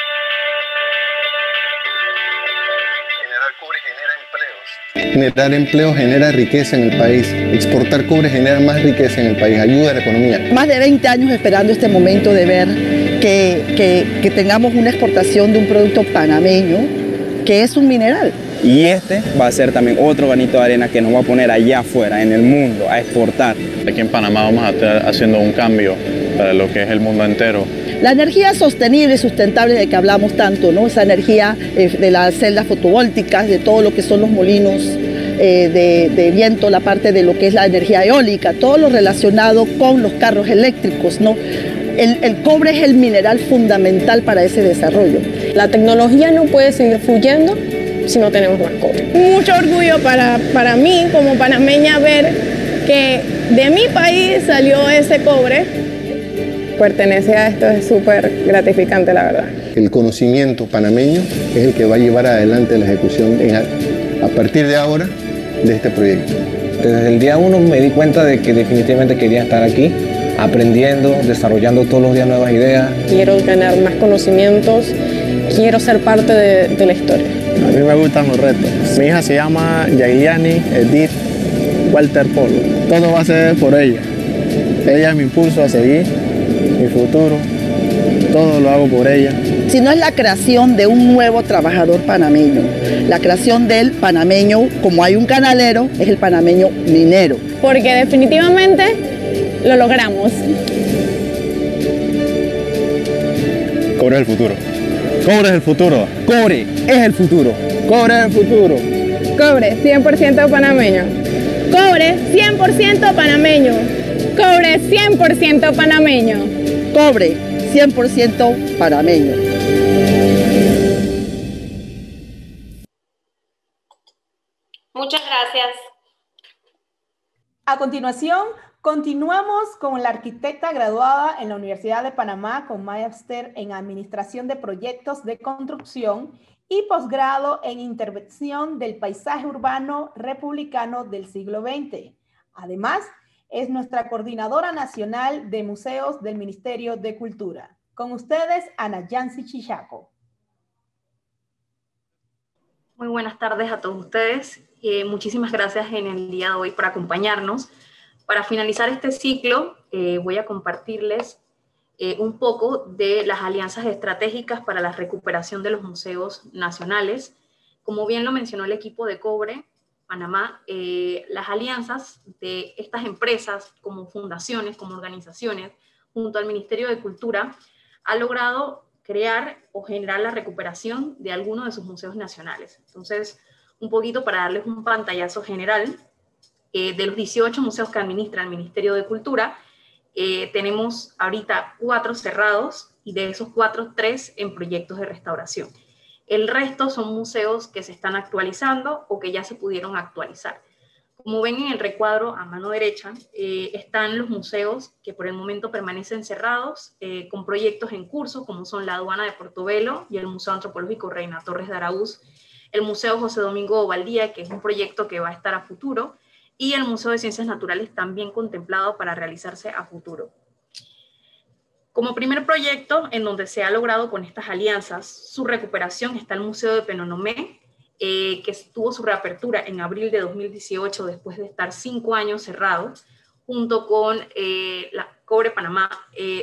Generar cobre genera empleos. Generar empleo genera riqueza en el país. Exportar cobre genera más riqueza en el país, ayuda a la economía. Más de 20 años esperando este momento de ver que tengamos una exportación de un producto panameño, que es un mineral. Y este va a ser también otro granito de arena que nos va a poner allá afuera, en el mundo, a exportar. Aquí en Panamá vamos a estar haciendo un cambio para lo que es el mundo entero. La energía sostenible y sustentable de que hablamos tanto, ¿no? Esa energía de las celdas fotovoltaicas, de todo lo que son los molinos de viento, la parte de lo que es la energía eólica, todo lo relacionado con los carros eléctricos, ¿no? El cobre es el mineral fundamental para ese desarrollo. La tecnología no puede seguir fluyendo si no tenemos más cobre. Mucho orgullo para mí como panameña ver que de mi país salió ese cobre. Pertenecer a esto es súper gratificante, la verdad. El conocimiento panameño es el que va a llevar adelante la ejecución a partir de ahora de este proyecto. Desde el día 1 me di cuenta de que definitivamente quería estar aquí, aprendiendo, desarrollando todos los días nuevas ideas. Quiero ganar más conocimientos, quiero ser parte de la historia. A mí me gustan los retos. Mi hija se llama Yailiani Edith Walter Polo. Todo va a ser por ella. Ella es mi impulso a seguir, mi futuro. Todo lo hago por ella. Si no es la creación de un nuevo trabajador panameño, la creación del panameño, como hay un canalero, es el panameño minero. Porque definitivamente lo logramos. Cobre es el futuro. Cobre es el futuro. Cobre es el futuro. Cobre es el futuro. Cobre 100% panameño. Cobre 100% panameño. Cobre 100% panameño. Cobre 100% panameño. Muchas gracias. A continuación, continuamos con la arquitecta graduada en la Universidad de Panamá con máster en Administración de Proyectos de Construcción y posgrado en Intervención del Paisaje Urbano Republicano del siglo XX. Además, es nuestra coordinadora nacional de museos del Ministerio de Cultura. Con ustedes, Ana Yancy Chichaco. Muy buenas tardes a todos ustedes. Muchísimas gracias en el día de hoy por acompañarnos. Para finalizar este ciclo, voy a compartirles un poco de las alianzas estratégicas para la recuperación de los museos nacionales. Como bien lo mencionó el equipo de Cobre Panamá, las alianzas de estas empresas como fundaciones, como organizaciones, junto al Ministerio de Cultura, ha logrado crear o generar la recuperación de algunos de sus museos nacionales. Entonces, un poquito para darles un pantallazo general, de los 18 museos que administra el Ministerio de Cultura, tenemos ahorita 4 cerrados y de esos 4, 3 en proyectos de restauración. El resto son museos que se están actualizando o que ya se pudieron actualizar. Como ven en el recuadro a mano derecha, están los museos que por el momento permanecen cerrados, con proyectos en curso, como son la Aduana de Portobelo y el Museo Antropológico Reina Torres de Araúz, el Museo José Domingo Valdía, que es un proyecto que va a estar a futuro, y el Museo de Ciencias Naturales también contemplado para realizarse a futuro. Como primer proyecto en donde se ha logrado con estas alianzas su recuperación está el Museo de Penonomé, que tuvo su reapertura en abril de 2018 después de estar 5 años cerrado. Junto con la Cobre Panamá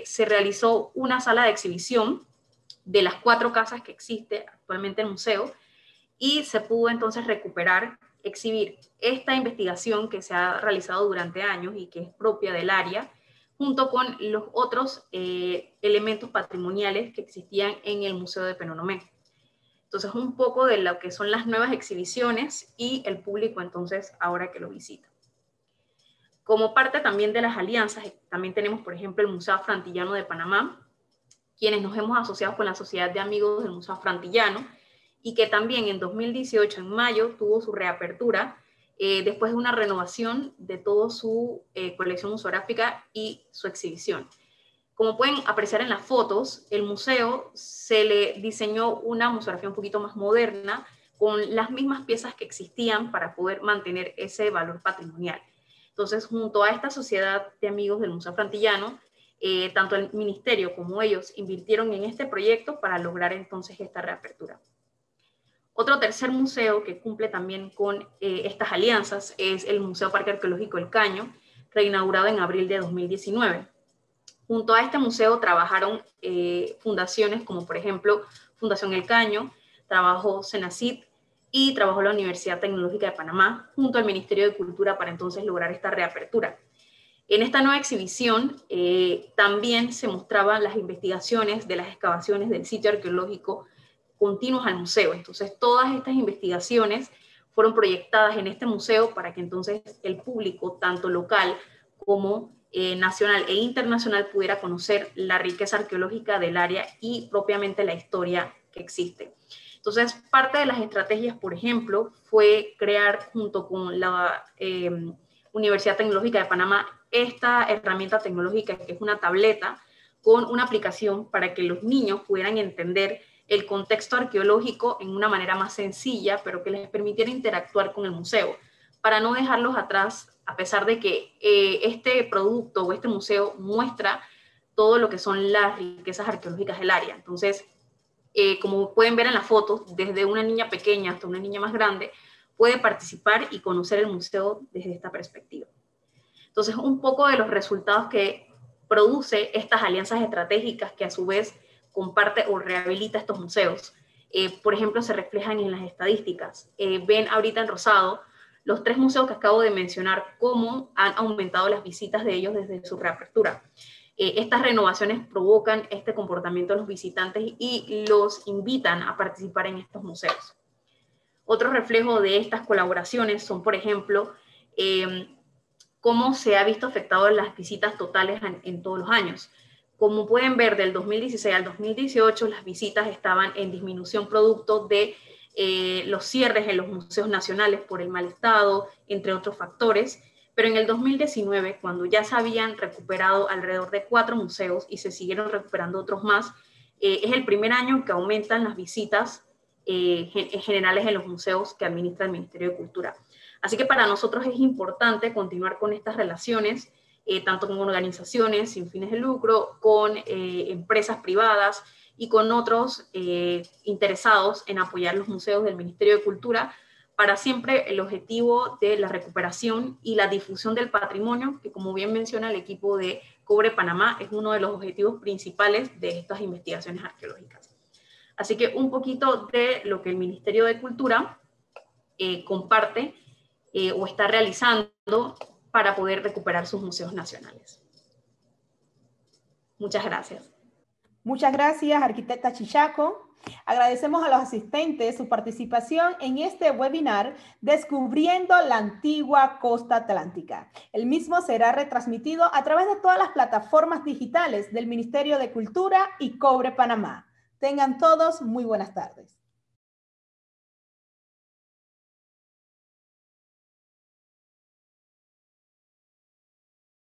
se realizó una sala de exhibición de las 4 casas que existe actualmente en el museo y se pudo entonces recuperar, exhibir esta investigación que se ha realizado durante años y que es propia del área, junto con los otros elementos patrimoniales que existían en el Museo de Penonomé. Entonces, un poco de lo que son las nuevas exhibiciones y el público entonces ahora que lo visita. Como parte también de las alianzas, también tenemos, por ejemplo, el Museo Afroantillano de Panamá, quienes nos hemos asociado con la Sociedad de Amigos del Museo Afroantillano, y que también en 2018, en mayo, tuvo su reapertura después de una renovación de toda su colección museográfica y su exhibición. Como pueden apreciar en las fotos, el museo se le diseñó una museografía un poquito más moderna, con las mismas piezas que existían para poder mantener ese valor patrimonial. Entonces, junto a esta sociedad de amigos del Museo Frantillano, tanto el ministerio como ellos invirtieron en este proyecto para lograr entonces esta reapertura. Otro tercer museo que cumple también con estas alianzas es el Museo Parque Arqueológico El Caño, reinaugurado en abril de 2019. Junto a este museo trabajaron fundaciones como por ejemplo Fundación El Caño, trabajó Senacid y trabajó la Universidad Tecnológica de Panamá junto al Ministerio de Cultura para entonces lograr esta reapertura. En esta nueva exhibición también se mostraban las investigaciones de las excavaciones del sitio arqueológico continuos al museo. Entonces todas estas investigaciones fueron proyectadas en este museo para que entonces el público, tanto local como nacional e internacional, pudiera conocer la riqueza arqueológica del área y propiamente la historia que existe. Entonces, parte de las estrategias, por ejemplo, fue crear junto con la Universidad Tecnológica de Panamá esta herramienta tecnológica que es una tableta con una aplicación para que los niños pudieran entender el contexto arqueológico en una manera más sencilla, pero que les permitiera interactuar con el museo, para no dejarlos atrás, a pesar de que este producto o este museo muestra todo lo que son las riquezas arqueológicas del área. Entonces, como pueden ver en las fotos, desde una niña pequeña hasta una niña más grande, puede participar y conocer el museo desde esta perspectiva. Entonces, un poco de los resultados que produce estas alianzas estratégicas que a su vez comparte o rehabilita estos museos. Por ejemplo, se reflejan en las estadísticas. Ven ahorita en rosado los 3 museos que acabo de mencionar, cómo han aumentado las visitas de ellos desde su reapertura. Estas renovaciones provocan este comportamiento de los visitantes y los invitan a participar en estos museos. Otro reflejo de estas colaboraciones son, por ejemplo, cómo se ha visto afectado las visitas totales en todos los años. Como pueden ver, del 2016 al 2018, las visitas estaban en disminución producto de los cierres en los museos nacionales por el mal estado, entre otros factores. Pero en el 2019, cuando ya se habían recuperado alrededor de 4 museos y se siguieron recuperando otros más, es el primer año que aumentan las visitas generales en los museos que administra el Ministerio de Cultura. Así que para nosotros es importante continuar con estas relaciones, tanto con organizaciones sin fines de lucro, con empresas privadas y con otros interesados en apoyar los museos del Ministerio de Cultura, para siempre el objetivo de la recuperación y la difusión del patrimonio, que como bien menciona el equipo de Cobre Panamá, es uno de los objetivos principales de estas investigaciones arqueológicas. Así que un poquito de lo que el Ministerio de Cultura comparte o está realizando para poder recuperar sus museos nacionales. Muchas gracias. Muchas gracias, arquitecta Chichaco. Agradecemos a los asistentes su participación en este webinar Descubriendo la Antigua Costa Atlántica. El mismo será retransmitido a través de todas las plataformas digitales del Ministerio de Cultura y Cobre Panamá. Tengan todos muy buenas tardes.